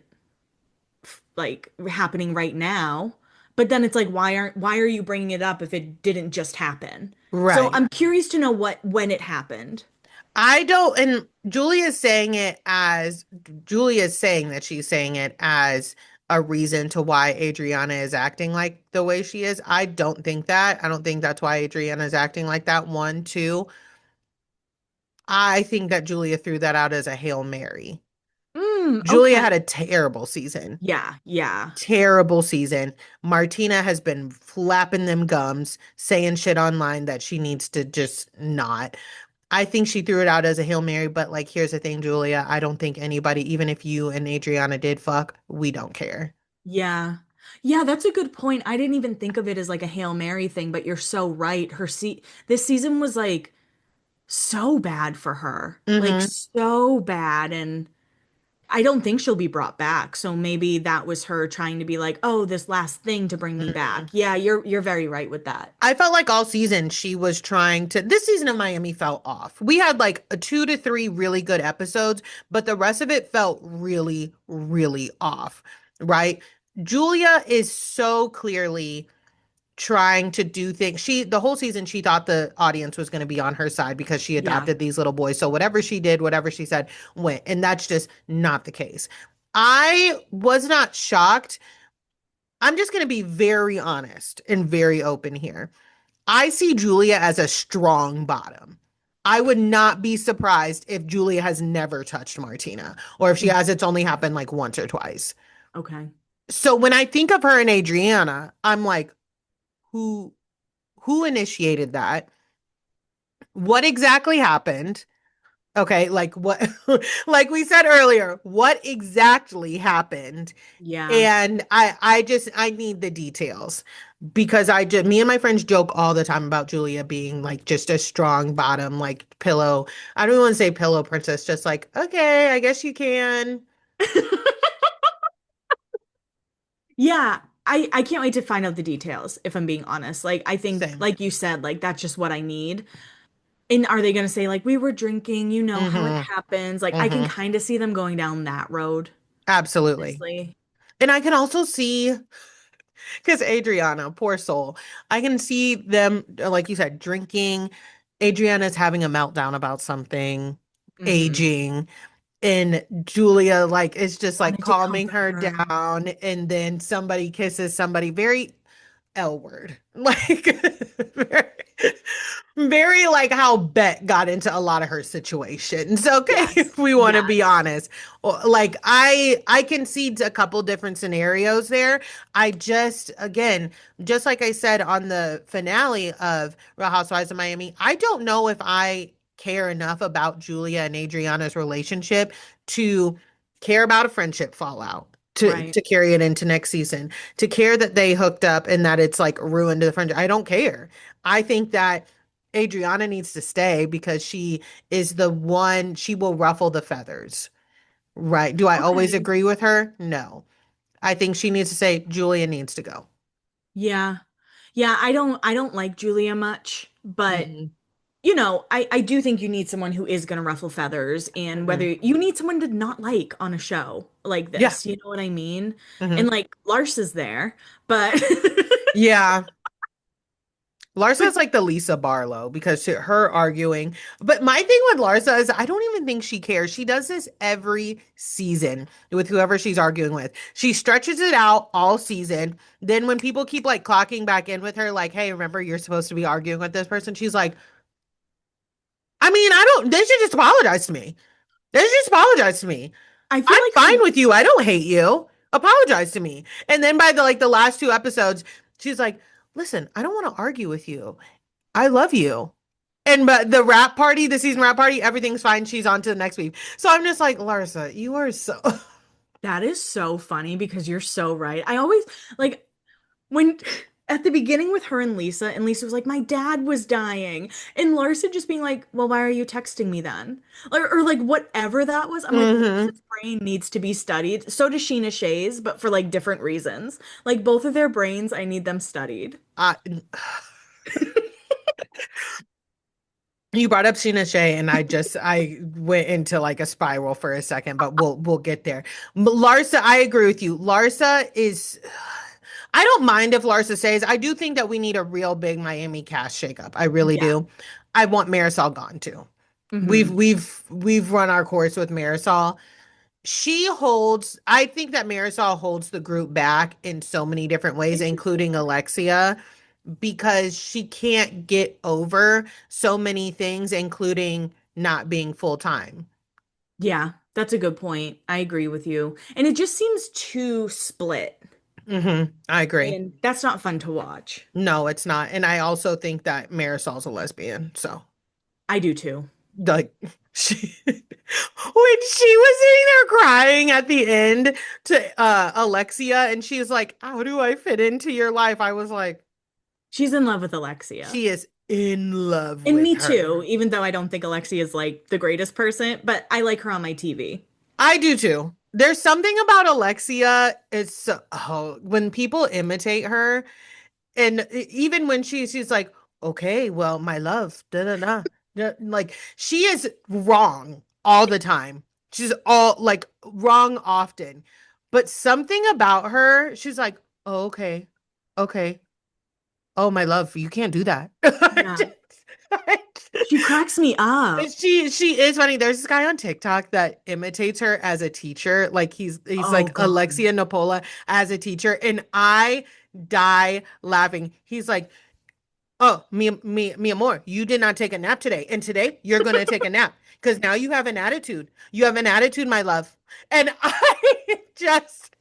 like happening right now. But then it's like why are you bringing it up if it didn't just happen? So Right. I'm curious to know what when it happened. I don't, and Julia's saying that she's saying it as a reason to why Adriana is acting like the way she is. I don't think that. I don't think that's why Adriana is acting like that. One, two, I think that Julia threw that out as a Hail Mary. Julia Okay. had a terrible season. Yeah, yeah. Terrible season. Martina has been flapping them gums, saying shit online that she needs to just not. I think she threw it out as a Hail Mary, but like, here's the thing, Julia. I don't think anybody, even if you and Adriana did fuck, we don't care. Yeah. Yeah, that's a good point. I didn't even think of it as like a Hail Mary thing, but you're so right. This season was like so bad for her. Like Hmm. so bad and I don't think she'll be brought back. So maybe that was her trying to be like, "Oh, this last thing to bring me back." Hmm. Yeah, you're very right with that. I felt like all season she was trying to. This season of Miami felt off. We had like a 2 to 3 really good episodes, but the rest of it felt really, really off, right? Julia is so clearly trying to do things. The whole season she thought the audience was going to be on her side because she Yeah. adopted these little boys. So whatever she did, whatever she said went. And that's just not the case. I was not shocked. I'm just going to be very honest and very open here. I see Julia as a strong bottom. I would not be surprised if Julia has never touched Martina, or if she Mhm. has, it's only happened like once or twice. Okay. So when I think of her and Adriana, I'm like, who who initiated that? What exactly happened? Okay, like what like we said earlier, what exactly happened? Yeah. And I need the details because I just me and my friends joke all the time about Julia being like just a strong bottom, like pillow. I don't even want to say pillow princess, just like, okay, I guess you can. Yeah. I can't wait to find out the details, if I'm being honest. Like I think Same. like you said, like that's just what I need. And are they going to say like we were drinking, you know how it Mm-hmm. happens? Like I can Mm-hmm. kind of see them going down that road, Absolutely. honestly. And I can also see because Adriana, poor soul, I can see them, like you said, drinking. Adriana's having a meltdown about something, Hmm. aging, and Julia, like, is just like Wanted to calming comfort her her. down. And then somebody kisses somebody very L word. Like, very, very like how Bet got into a lot of her situations. Okay, Yes. if we want to be Yes. honest. Like I can see a couple different scenarios there. I just again, just like I said on the finale of Real Housewives of Miami, I don't know if I care enough about Julia and Adriana's relationship to care about a friendship fallout. Right. To carry it into next season, to care that they hooked up and that it's like ruined the friendship. I don't care. I think that Adriana needs to stay because she is the one, she will ruffle the feathers. Right. Do I always Okay. agree with her? No. I think she needs to say Julia needs to go. Yeah. Yeah, I don't like Julia much, but Hmm. I do think you need someone who is going to ruffle feathers, and whether Hmm. you need someone to not like on a show like Yeah. this, you know what I mean? And Hmm. like Lars is there, but Yeah. Larsa but is like the Lisa Barlow because her arguing. But my thing with Larsa is I don't even think she cares. She does this every season with whoever she's arguing with. She stretches it out all season. Then when people keep like clocking back in with her, like, hey, remember you're supposed to be arguing with this person, she's like, I mean, I don't, they should just apologize to me. They should just apologize to me. I feel I'm like fine her with you. I don't hate you. Apologize to me. And then by the last two episodes, she's like, listen, I don't want to argue with you. I love you. And but the rap party, the season rap party, everything's fine. She's on to the next week. So I'm just like, Larsa, you are so that is so funny because you're so right. I always like when at the beginning with her and Lisa was like, my dad was dying. And Larsa just being like, well, why are you texting me then? Or like whatever that was. I'm like, hmm. Larsa's brain needs to be studied. So does Sheena Shay's, but for like different reasons. Like both of their brains, I need them studied. I, you brought up Sheena Shea, and I went into like a spiral for a second, but we'll get there. Larsa, I agree with you. Larsa is. I don't mind if Larsa stays. I do think that we need a real big Miami cast shakeup. I really Yeah. do. I want Marisol gone too. Hmm. We've run our course with Marisol. She holds, I think that Marisol holds the group back in so many different ways, including Interesting. Alexia, because she can't get over so many things, including not being full time. Yeah, that's a good point. I agree with you. And it just seems too split. I agree. And that's not fun to watch. No, it's not. And I also think that Marisol's a lesbian. So, I do too. like, she, when she was sitting there crying at the end to Alexia, and she's like, how do I fit into your life? I was like, She's in love with Alexia. she is in love And with me too, her. even though I don't think Alexia is like the greatest person, but I like her on my TV. I do too. There's something about Alexia. When people imitate her, and even when she's like, okay, well, my love, da da da, like she is wrong all the time. She's all like wrong often, but something about her, she's like, oh, okay, okay, oh, my love, you can't do that. Yeah. She cracks me up. She is funny. There's this guy on TikTok that imitates her as a teacher. Like he's Oh like God. Alexia Napola as a teacher, and I die laughing. He's like, "Oh, mi amor, you did not take a nap today, and today you're gonna take a nap because now you have an attitude. You have an attitude, my love." And just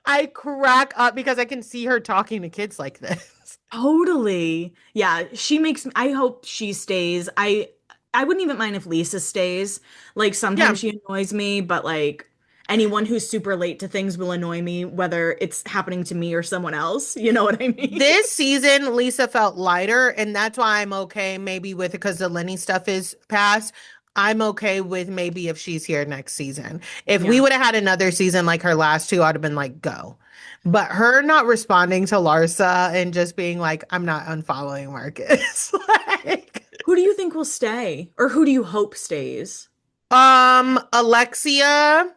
I crack up because I can see her talking to kids like this. Totally. Yeah, she makes I hope she stays. I wouldn't even mind if Lisa stays. Like sometimes Yeah. she annoys me, but like anyone who's super late to things will annoy me, whether it's happening to me or someone else. You know what I mean? This season, Lisa felt lighter, and that's why I'm okay maybe with it because the Lenny stuff is past. I'm okay with maybe if she's here next season. If we Yeah. would have had another season like her last two, I'd have been like, go. But her not responding to Larsa and just being like, I'm not unfollowing Marcus. Like, Who do you think will stay? Or who do you hope stays? Alexia.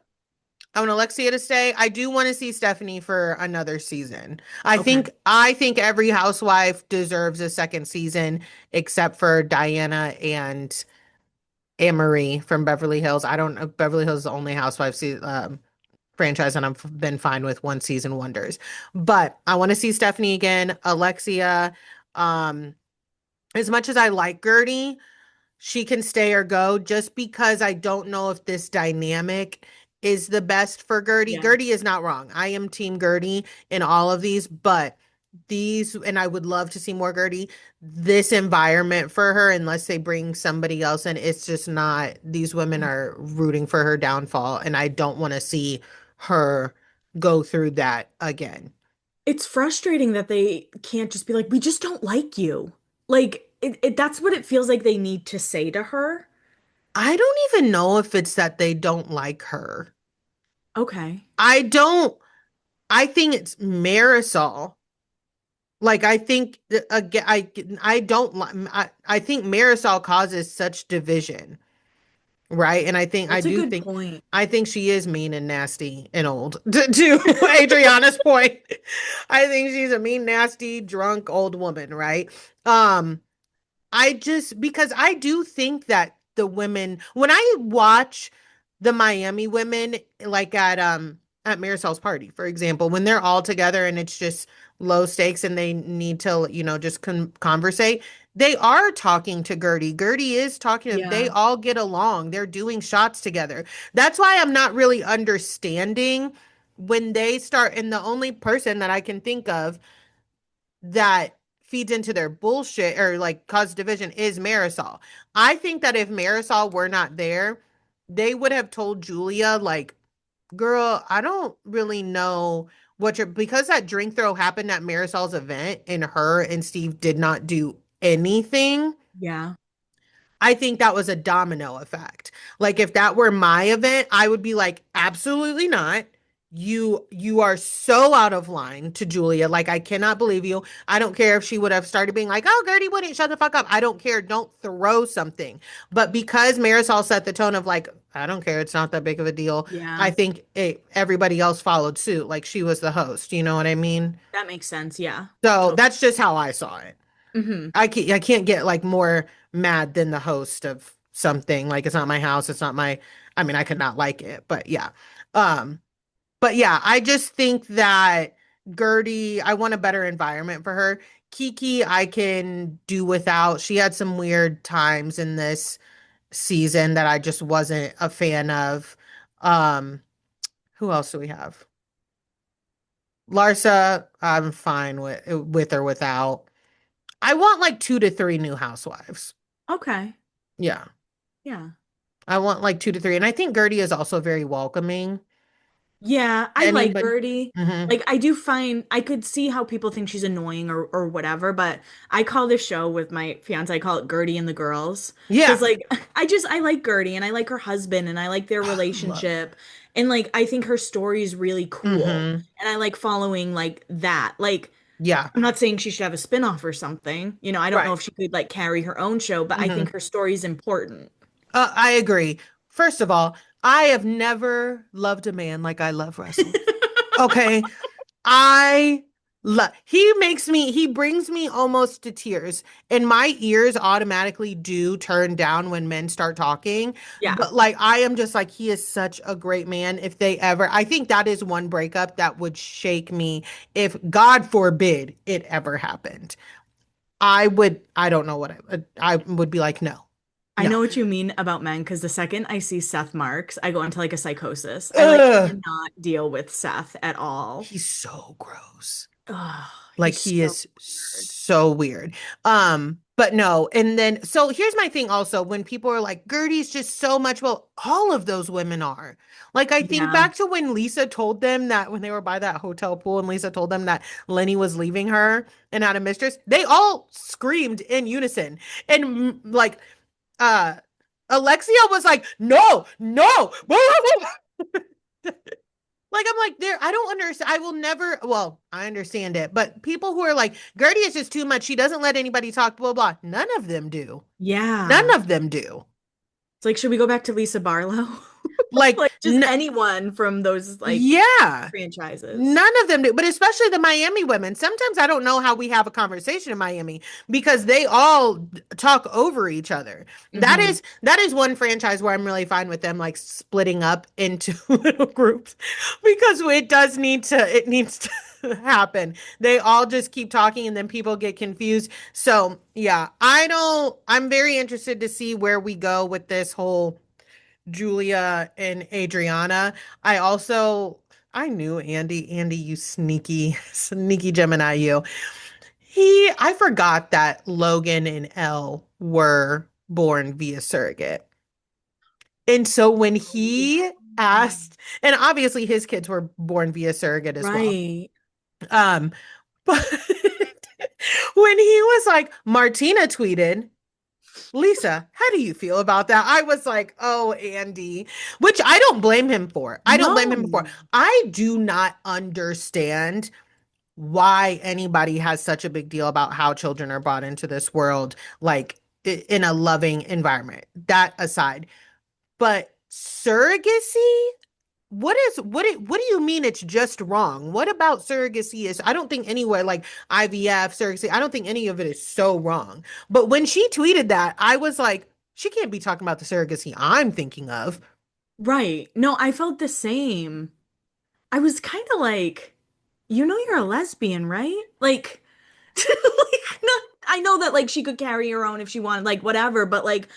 I want Alexia to stay. I do want to see Stephanie for another season. Okay. I think every housewife deserves a second season except for Diana and Anne-Marie from Beverly Hills. I don't know. Beverly Hills is the only franchise and I've been fine with one season wonders. But I want to see Stephanie again, Alexia. Um, as much as I like Gertie, she can stay or go just because I don't know if this dynamic is the best for Gertie. Yeah. Gertie is not wrong. I am team Gertie in all of these, but these, and I would love to see more Gertie, this environment for her, unless they bring somebody else in, it's just not, these women are rooting for her downfall, and I don't want to see her go through that again. It's frustrating that they can't just be like, we just don't like you. Like, that's what it feels like they need to say to her. I don't even know if it's that they don't like her. Okay. I don't, I think it's Marisol. Like I think again, I don't like. I think Marisol causes such division, right? And I That's a do good think point. I think she is mean and nasty and old. To Adriana's point, I think she's a mean, nasty, drunk old woman, right? Um, I just because I do think that the women, when I watch the Miami women, like at Marisol's party, for example, when they're all together and it's just low stakes and they need to, just conversate, they are talking to Gertie. Gertie is talking to, they Yeah. all get along. They're doing shots together. That's why I'm not really understanding when they start, and the only person that I can think of that feeds into their bullshit or like cause division is Marisol. I think that if Marisol were not there, they would have told Julia, like, girl, I don't really know what you're, because that drink throw happened at Marisol's event and her and Steve did not do anything. Yeah. I think that was a domino effect. Like if that were my event, I would be like, absolutely not. You are so out of line to Julia. Like I cannot believe you. I don't care if she would have started being like, "Oh, Gertie wouldn't shut the fuck up." I don't care. Don't throw something. But because Marisol set the tone of like, I don't care. It's not that big of a deal. Yeah. I think everybody else followed suit. Like she was the host. You know what I mean? That makes sense. Yeah. So Totally. that's just how I saw it. Hmm. I can't get like more mad than the host of something. Like it's not my house, it's not my, I mean, I could not like it, but yeah. Um, but yeah, I just think that Gertie, I want a better environment for her. Kiki, I can do without. She had some weird times in this season that I just wasn't a fan of. Um, who else do we have? Larsa, I'm fine with or without. I want like 2 to 3 new housewives. Okay. Yeah. Yeah. I want like 2 to 3. And I think Gertie is also very welcoming Yeah, to I like anybody. Gertie. Hmm. Like I do find I could see how people think she's annoying or whatever, but I call this show with my fiance, I call it Gertie and the Girls. Because Yeah. like I like Gertie and I like her husband and I like their Love. relationship. And like I think her story is really cool. Hmm. And I like following like that. Like Yeah. I'm not saying she should have a spinoff or something. I don't know Right. if she could like carry her own show, but I think Hmm. her story is important. I agree. First of all, I have never loved a man like I love Russell. Okay. I love, he brings me almost to tears, and my ears automatically do turn down when men start talking. Yeah. But like, I am just like, he is such a great man. If they ever, I think that is one breakup that would shake me if, God forbid, it ever happened. I don't know what I would be like, no, I no. know what you mean about men because the second I see Seth Marks, I go into like a psychosis. I like Ugh, cannot deal with Seth at all. he's so gross. Oh, Like he's he so is weird. so weird. But no, and then so here's my thing also when people are like, Gertie's just so much, well, all of those women are. Like I think Yeah. back to when Lisa told them that when they were by that hotel pool and Lisa told them that Lenny was leaving her and had a mistress, they all screamed in unison. And like uh Alexia was like, no, no. Like I'm like there I don't understand. I will never, well, I understand it, but people who are like Gertie is just too much. She doesn't let anybody talk, blah blah. None of them do. None Yeah. of them do. It's like, should we go back to Lisa Barlow? Like Like just anyone from those like yeah. franchises. None of them do, but especially the Miami women. Sometimes I don't know how we have a conversation in Miami because they all talk over each other. Hmm. That is one franchise where I'm really fine with them like splitting up into little groups because it needs to happen. They all just keep talking and then people get confused. So, yeah, I'm very interested to see where we go with this whole Julia and Adriana. I also I knew Andy. Andy, you sneaky, sneaky Gemini, you. I forgot that Logan and Elle were born via surrogate. And so when he asked, and obviously his kids were born via surrogate as well. Right. Um, but when he was like, Martina tweeted, Lisa, how do you feel about that? I was like, oh, Andy, which I don't blame him for. I don't blame him for. No. I do not understand why anybody has such a big deal about how children are brought into this world, like in a loving environment. That aside, but surrogacy, what do you mean it's just wrong? What about surrogacy is, I don't think anywhere like IVF, surrogacy, I don't think any of it is so wrong. But when she tweeted that, I was like, she can't be talking about the surrogacy I'm thinking of. Right. No, I felt the same. I was kind of like, you know, you're a lesbian, right? Like, like not, I know that like she could carry her own if she wanted, like whatever, but like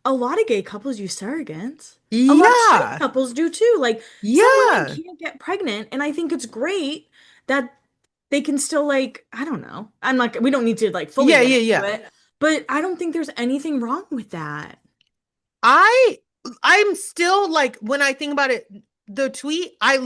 a lot of gay couples use surrogates. A lot of straight Yeah. couples do too. Like some women Yeah. can't get pregnant, and I think it's great that they can still like, I don't know. I'm not, we don't need to like fully Yeah, get yeah, into yeah. it, but I don't think there's anything wrong with that. I I'm still like when I think about it, the tweet, I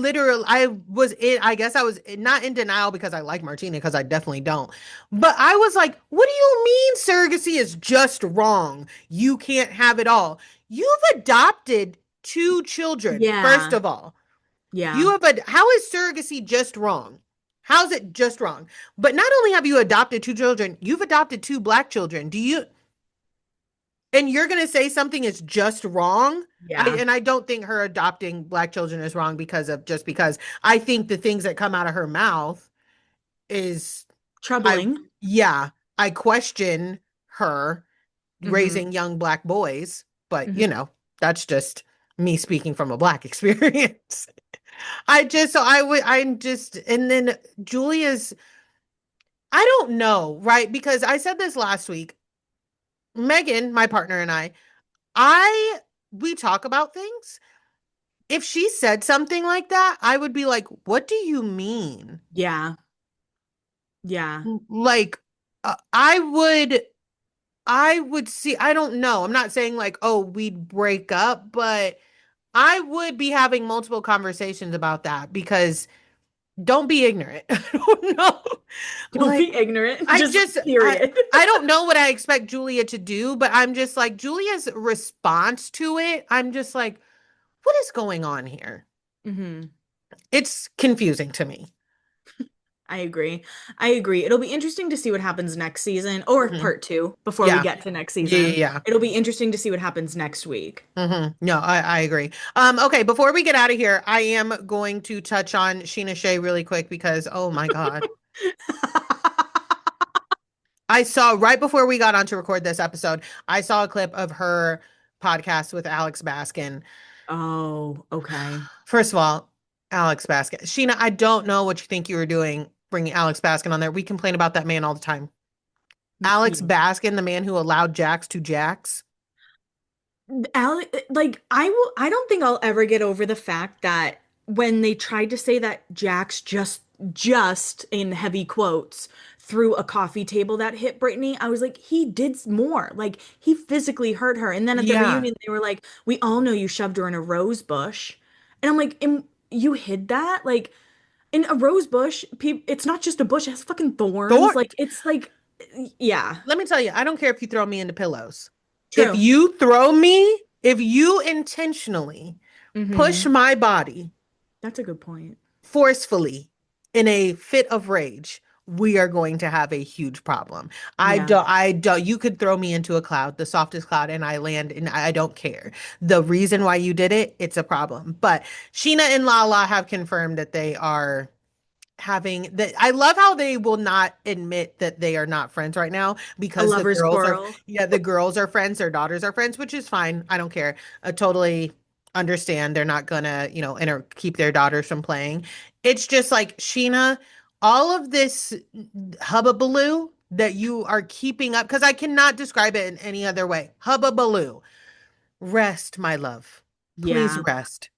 was in, I guess I was not in denial because I like Martina because I definitely don't. But I was like, what do you mean surrogacy is just wrong? You can't have it all. You've adopted two children, first Yeah. of all. Yeah. How is surrogacy just wrong? How's it just wrong? But not only have you adopted two children, you've adopted two black children. Do you and you're going to say something is just wrong? Yeah. I don't think her adopting black children is wrong because of just because I think the things that come out of her mouth is I Troubling. yeah, I question her Hmm. raising young black boys, but Hmm. that's just me speaking from a black experience. I just so I would I'm just and then Julia's I don't know, right? Because I said this last week. Megan, my partner and I we talk about things. If she said something like that, I would be like, "What do you mean?" Yeah. Yeah. Like I would see I don't know. I'm not saying like, "Oh, we'd break up," but I would be having multiple conversations about that because don't be ignorant. I don't know. Don't Like be ignorant. I Just just period. I don't know what I expect Julia to do, but I'm just like Julia's response to it. I'm just like, what is going on here? Hmm. It's confusing to me. I agree. I agree. It'll be interesting to see what happens next season or Hmm. part two before we Yeah. get to next Yeah, yeah, season. yeah. It'll be interesting to see what happens next week. No, I agree. Okay, before we get out of here, I am going to touch on Sheena Shea really quick because oh my God. I saw right before we got on to record this episode, I saw a clip of her podcast with Alex Baskin. Oh, okay. First of all, Alex Baskin. Sheena, I don't know what you think you were doing bringing Alex Baskin on there. We complain about that man all the time. Alex Yeah. Baskin, the man who allowed Jax to Jax. Like I don't think I'll ever get over the fact that when they tried to say that Jax just in heavy quotes threw a coffee table that hit Brittany, I was like, he did more. Like he physically hurt her. And then at the Yeah. reunion, they were like, we all know you shoved her in a rose bush. And I'm like, you hid that? Like in a rose bush, it's not just a bush, it has fucking thorns. Thor Like it's like, yeah, Let me tell you, I don't care if you throw me into pillows. true. If you intentionally push Hmm. my body That's a good point. forcefully in a fit of rage, we are going to have a huge problem. Yeah. I don't, you could throw me into a cloud, the softest cloud, and I land and I don't care. The reason why you did it, it's a problem. But Sheena and Lala have confirmed that they are having that. I love how they will not admit that they are not friends right now A because lover's quarrel. the girls are friends, their daughters are friends, which is fine. I don't care. I totally understand they're not gonna, keep their daughters from playing. It's just like Sheena, all of this hubbubaloo that you are keeping up because I cannot describe it in any other way. Hubbubaloo. Rest, my love. Please Yeah. rest.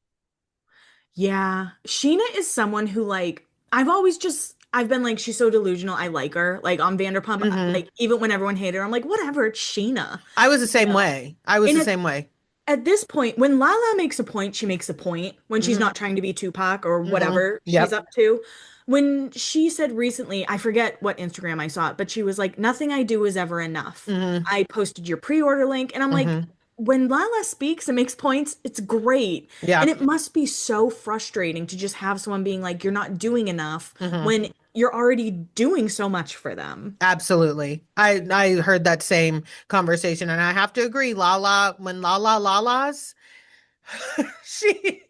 Yeah. Sheena is someone who like I've been like she's so delusional. I like her. Like on Vanderpump, Hmm. like even when everyone hated her, I'm like, whatever, it's Sheena. I was the You same know? way. I was And the same way. at this point, when Lala makes a point, she makes a point when she's Hmm. not trying to be Tupac or Hmm. whatever she's Yep. up to. When she said recently, I forget what Instagram I saw it, but she was like, nothing I do is ever enough. Hmm. I posted your pre-order link, and I'm like, Hmm. when Lala speaks and makes points, it's great. And Yeah. it must be so frustrating to just have someone being like, you're not doing enough Hmm. when you're already doing so much for them. Absolutely. I heard that same conversation and I have to agree. Lala, when Lala's, she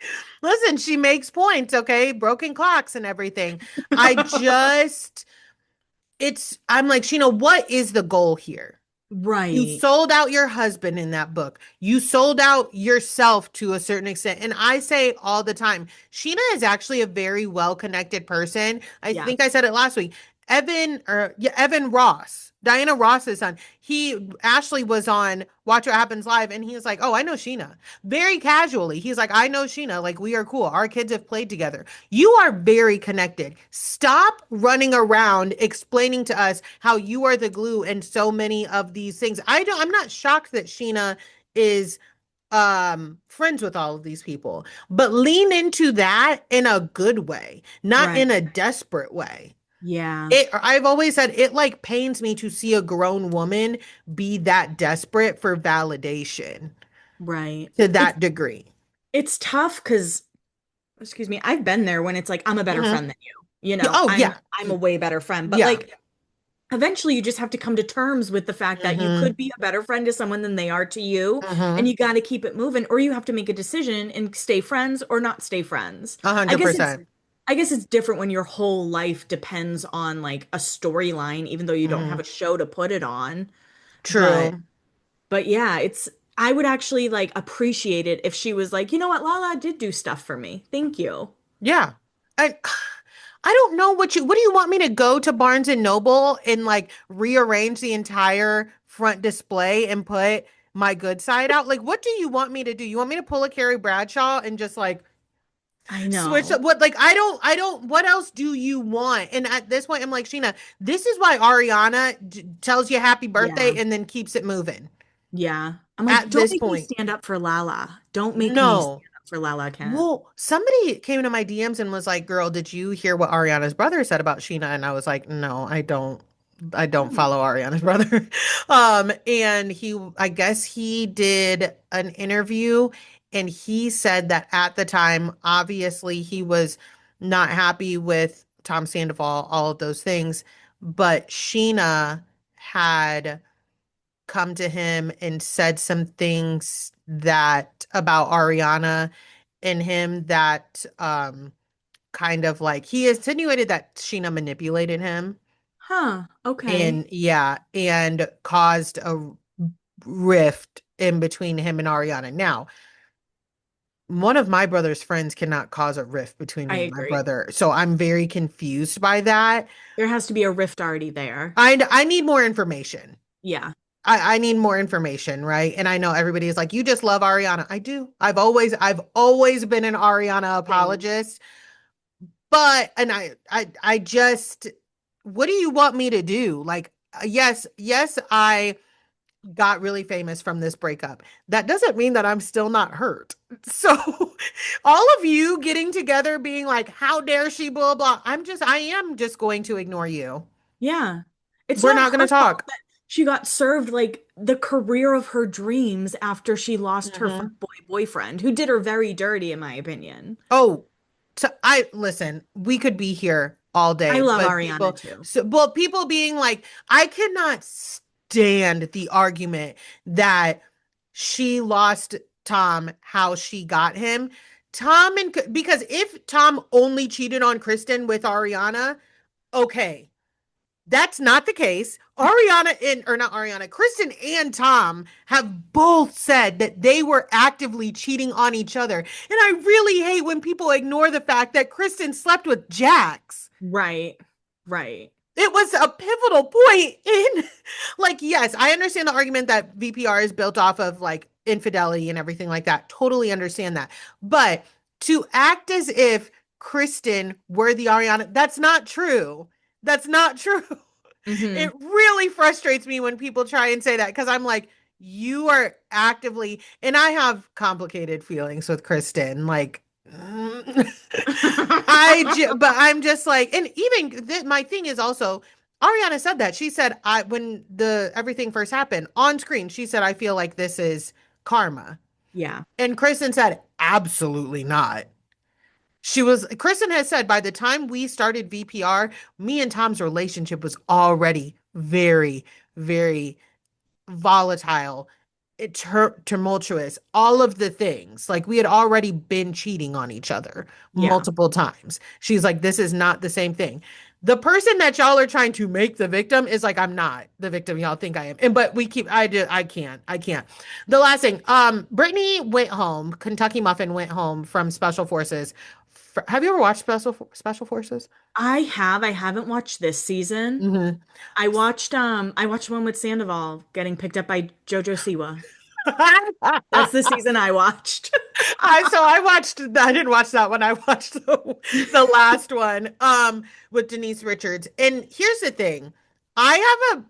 listen, she makes points, okay? Broken clocks and everything. I just I'm like, Sheena, what is the goal here? You Right. sold out your husband in that book. You sold out yourself to a certain extent. And I say all the time, Sheena is actually a very well-connected person. I Yeah. think I said it last week. Evan Ross, Diana Ross's son. Ashley was on Watch What Happens Live, and he was like, "Oh, I know Sheena." Very casually, he's like, "I know Sheena. Like we are cool. Our kids have played together." You are very connected. Stop running around explaining to us how you are the glue in so many of these things. I'm not shocked that Sheena is friends with all of these people, but lean into that in a good way, not Right. in a desperate way. Yeah. I've always said it like pains me to see a grown woman be that desperate for validation Right. to that degree. It's tough because, excuse me, I've been there when it's like I'm a better Hmm. friend than you. You Yeah, know, oh I'm yeah. I'm a way better friend. But Yeah. like eventually you just have to come to terms with the fact that you Hmm. could be a better friend to someone than they are to you, and Hmm. you got to keep it moving, or you have to make a decision and stay friends or not stay friends. A I hundred guess it's percent. I guess it's different when your whole life depends on like a storyline, even though you don't have Hmm. a show to put it on. But True. But yeah, I would actually like appreciate it if she was like, you know what, Lala did do stuff for me. Thank you. Yeah. I I don't know what do you want me to go to Barnes and Noble and like rearrange the entire front display and put my good side out? Like what do you want me to do? You want me to pull a Carrie Bradshaw and just like I switch know. up what like I don't what else do you want? And at this point I'm like, Sheena, this is why Ariana tells you happy birthday Yeah. and then keeps it moving. Yeah. I'm like, At don't this make me point. stand up for Lala. Don't make me No. stand up for Lala Cat. Well, somebody came into my DMs and was like, "Girl, did you hear what Ariana's brother said about Sheena?" And I was like, "No, I don't. I don't Oh. follow Ariana's brother." And I guess he did an interview and he said that at the time, obviously he was not happy with Tom Sandoval, all of those things, but Sheena had come to him and said some things that about Ariana and him that kind of like he insinuated that Sheena manipulated him Huh. Okay. and yeah, and caused a rift in between him and Ariana. Now, one of my brother's friends cannot cause a rift between I me and my agree. brother. So I'm very confused by that. There has to be a rift already there. I need more information. Yeah. I need more information, right? And I know everybody is like, you just love Ariana. I do. I've always been an Ariana Same. apologist, but and I just what do you want me to do? Like, yes, I got really famous from this breakup. That doesn't mean that I'm still not hurt. So all of you getting together being like, how dare she, blah, blah. I am just going to ignore you. Yeah. It's We're not not going to her fault talk. that she got served like the career of her dreams after she lost her Hmm. fuckboy boyfriend, who did her very dirty, in my opinion. Oh, so I listen, we could be here all I day, love but Ariana too. people being like, I cannot stand the argument that she lost Tom how she got him. Because if Tom only cheated on Kristen with Ariana, okay, that's not the case. Or not Ariana, Kristen and Tom have both said that they were actively cheating on each other. And I really hate when people ignore the fact that Kristen slept with Jax. Right. Right. It was a pivotal point in, like, yes, I understand the argument that VPR is built off of like infidelity and everything like that. Totally understand that. But to act as if Kristen were the Ariana. That's not true. That's not true. Hmm. It really frustrates me when people try and say that because I'm like, you are actively, and I have complicated feelings with Kristen. Like, but I'm just like, and even my thing is also, Ariana said that. She said, when the everything first happened on screen, she said, I feel like this is karma. Yeah. And Kristen said, absolutely not. Kristen has said by the time we started VPR, me and Tom's relationship was already very, very volatile, tumultuous, all of the things. Like we had already been cheating on each other Yeah. multiple times. She's like, this is not the same thing. The person that y'all are trying to make the victim is like, I'm not the victim y'all think I am. And but we keep I can't. The last thing, Brittany went home, Kentucky Muffin went home from Special Forces. Have you ever watched Special Forces? I haven't watched this season. Hmm. I watched one with Sandoval getting picked up by Jojo Siwa. That's the season I watched. I watched I didn't watch that one. I watched the last one with Denise Richards. And here's the thing. I have a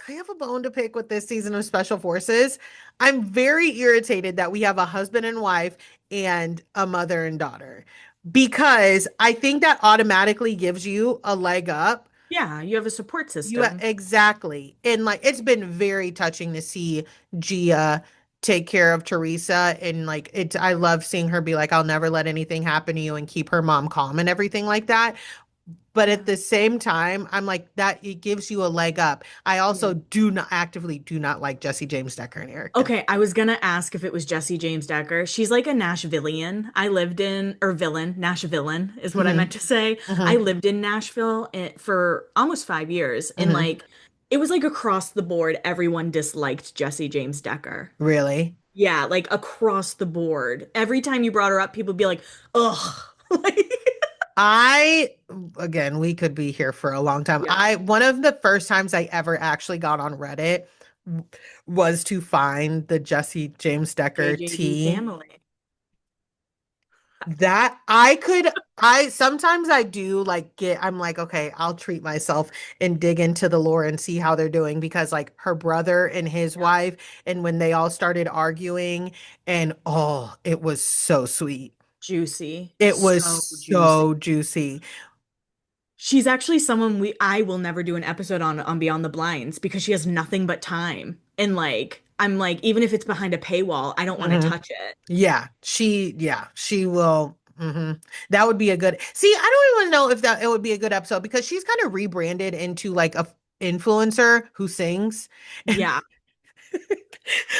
I have a bone to pick with this season of Special Forces. I'm very irritated that we have a husband and wife and a mother and daughter because I think that automatically gives you a leg up. Yeah, you have a support You system. exactly. And like it's been very touching to see Gia take care of Teresa and like it I love seeing her be like I'll never let anything happen to you and keep her mom calm and everything like that. But at Yeah. the same time, I'm like that it gives you a leg up. I Yeah. also do not actively do not like Jesse James Decker and Eric Decker. Okay, I was gonna ask if it was Jesse James Decker. She's like a Nashvilleian. I lived in, or villain, Nashvilleian is what I meant Hmm. to say. I Hmm. lived in Nashville for almost 5 years, and Hmm. like it was like across the board, everyone disliked Jesse James Decker. Really? Yeah, like across the board. Every time you brought her up, people would be like, ugh. Like, I again, we could be here for a long time. yeah, I one of the first times I ever actually got on Reddit was to find the Jesse James Decker JJD tea. family. That I could I sometimes I do like I'm like, okay, I'll treat myself and dig into the lore and see how they're doing because like her brother and his Yeah, wife and when they all started arguing and oh, it was so sweet. juicy. It was So juicy. so juicy. She's actually someone I will never do an episode on Beyond the Blinds because she has nothing but time. And like I'm like, even if it's behind a paywall, I don't want to Hmm. touch it. Yeah, she will. That would be a good. See, I don't even know if that it would be a good episode because she's kind of rebranded into like a influencer who sings. Yeah.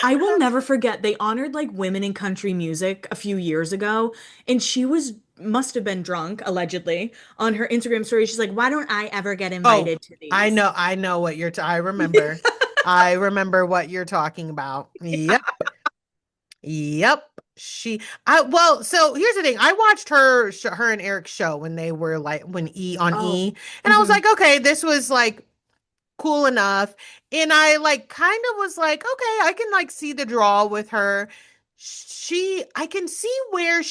I will never forget they honored like women in country music a few years ago, and she was must have been drunk, allegedly, on her Instagram story. She's like, "Why don't I ever get Oh, invited to these?" I know what you're. I remember what you're talking about. Yep, yep. Well, so here's the thing. I watched her and Eric's show when they were like when E on Oh. E, and I was Hmm. like, okay, this was like cool enough. And I like kind of was like, okay, I can like see the draw with her. I can see where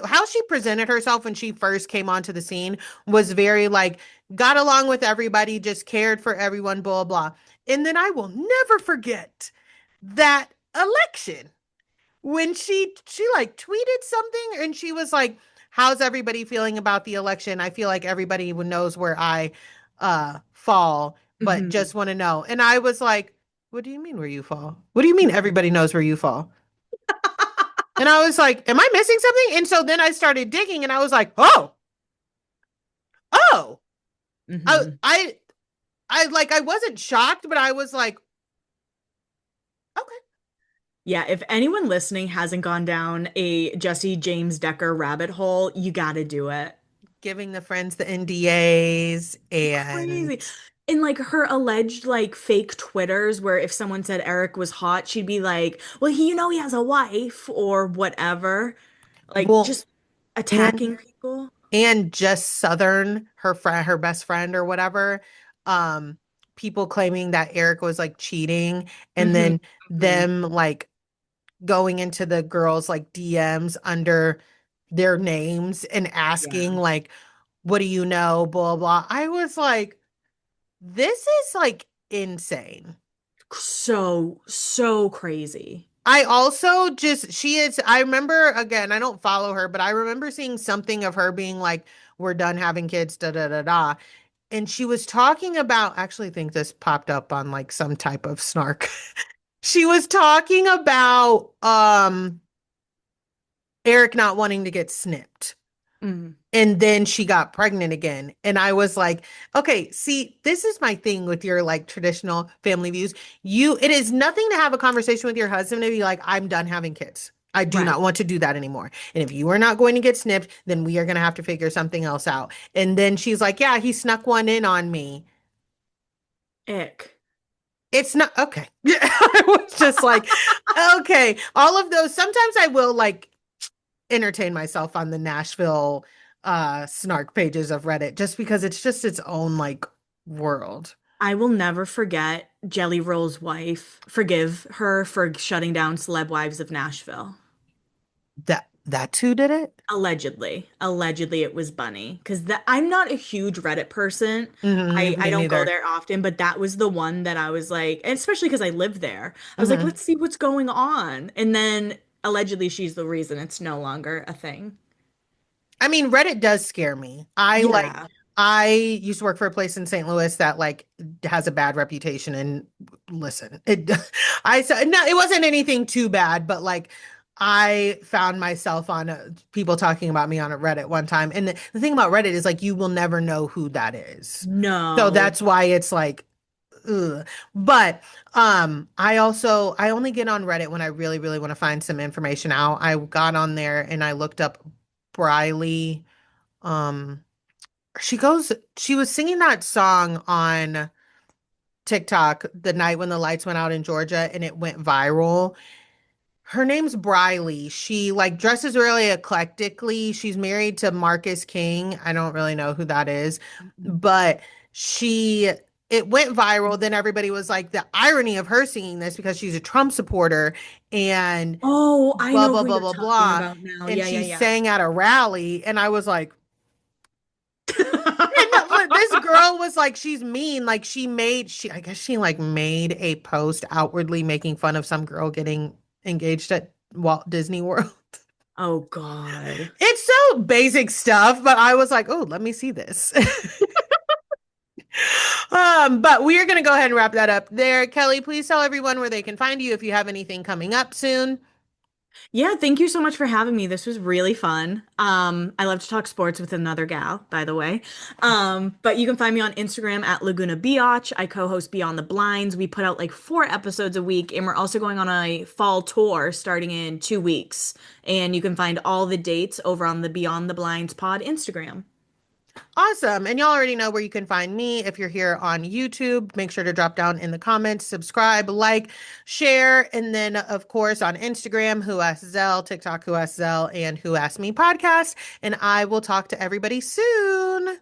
how she presented herself when she first came onto the scene was very like, got along with everybody, just cared for everyone, blah, blah. And then I will never forget that election when she like tweeted something and she was like, how's everybody feeling about the election? I feel like everybody knows where I fall, but Hmm. just want to know. And I was like, what do you mean where you fall? What do you mean everybody knows where you fall? And I was like, am I missing something? And so then I started digging and I was like, oh, I Hmm. I I wasn't shocked, but I was like, okay. Yeah, if anyone listening hasn't gone down a Jesse James Decker rabbit hole, you got to do it. Giving the friends the NDAs Crazy. and And like her alleged like fake Twitters where if someone said Eric was hot, she'd be like, "Well, he has a wife or whatever." Like well just and attacking people. just Southern, her best friend or whatever, um, people claiming that Eric was like cheating and Hmm. then Hmm. them like going into the girls' like DMs under their names and Yeah. asking like, what do you know? Blah blah. I was like, this is like insane. So, so crazy. I also just she is I remember again, I don't follow her, but I remember seeing something of her being like, we're done having kids, da da da da. And she was talking about, actually think this popped up on like some type of snark. She was talking about Eric not wanting to get snipped. Mm. And then she got pregnant again. And I was like, okay, see, this is my thing with your like traditional family views. It is nothing to have a conversation with your husband and be like, I'm done having kids. I do not Right. want to do that anymore. And if you are not going to get snipped, then we are going to have to figure something else out. And then she's like, yeah, he snuck one in on me. Ick. It's not okay. Yeah, I was just like, okay, all of those. Sometimes I will like entertain myself on the Nashville snark pages of Reddit just because it's just its own like world. I will never forget Jelly Roll's wife. Forgive her for shutting down Celeb Wives of Nashville. That's who did it? Allegedly it was Bunny. Because I'm not a huge Reddit person. I Me don't go neither. there often, but that was the one that I was like, and especially because I live there. I was like, hmm let's see what's going on. And then allegedly she's the reason it's no longer a thing. I mean, Reddit does scare me. Yeah. I used to work for a place in St. Louis that like has a bad reputation and listen, I said no, it wasn't anything too bad, but like I found myself on people talking about me on a Reddit one time. And the thing about Reddit is like you will never know who that is. So No. that's why it's like ugh. But I only get on Reddit when I really, really want to find some information out. I got on there and I looked up Briley. Um, she was singing that song on TikTok the night when the lights went out in Georgia and it went viral. Her name's Briley. She like dresses really eclectically. She's married to Marcus King. I don't really know who that is, but she it went viral. Then everybody was like the irony of her singing this because she's a Trump supporter and Oh, I blah know blah who blah you're blah talking blah. about now. And Yeah, yeah, she yeah. sang at a rally, and I was like, and this girl was like, she's mean. Like I guess she like made a post outwardly making fun of some girl getting engaged at Walt Disney World. Oh God. It's so basic stuff, but I was like, oh, let me see this. But we are gonna go ahead and wrap that up there. Kelly, please tell everyone where they can find you if you have anything coming up soon. Yeah, thank you so much for having me. This was really fun. I love to talk sports with another gal, by the way. But you can find me on Instagram at Laguna Biatch. I co-host Beyond the Blinds. We put out like 4 episodes a week, and we're also going on a fall tour starting in 2 weeks. And you can find all the dates over on the Beyond the Blinds pod Instagram. Awesome. And y'all already know where you can find me. If you're here on YouTube, make sure to drop down in the comments, subscribe, like, share. And then, of course, on Instagram, Who Asked Zell, TikTok, Who Asked Zell, and Who Asked Me podcast. And I will talk to everybody soon.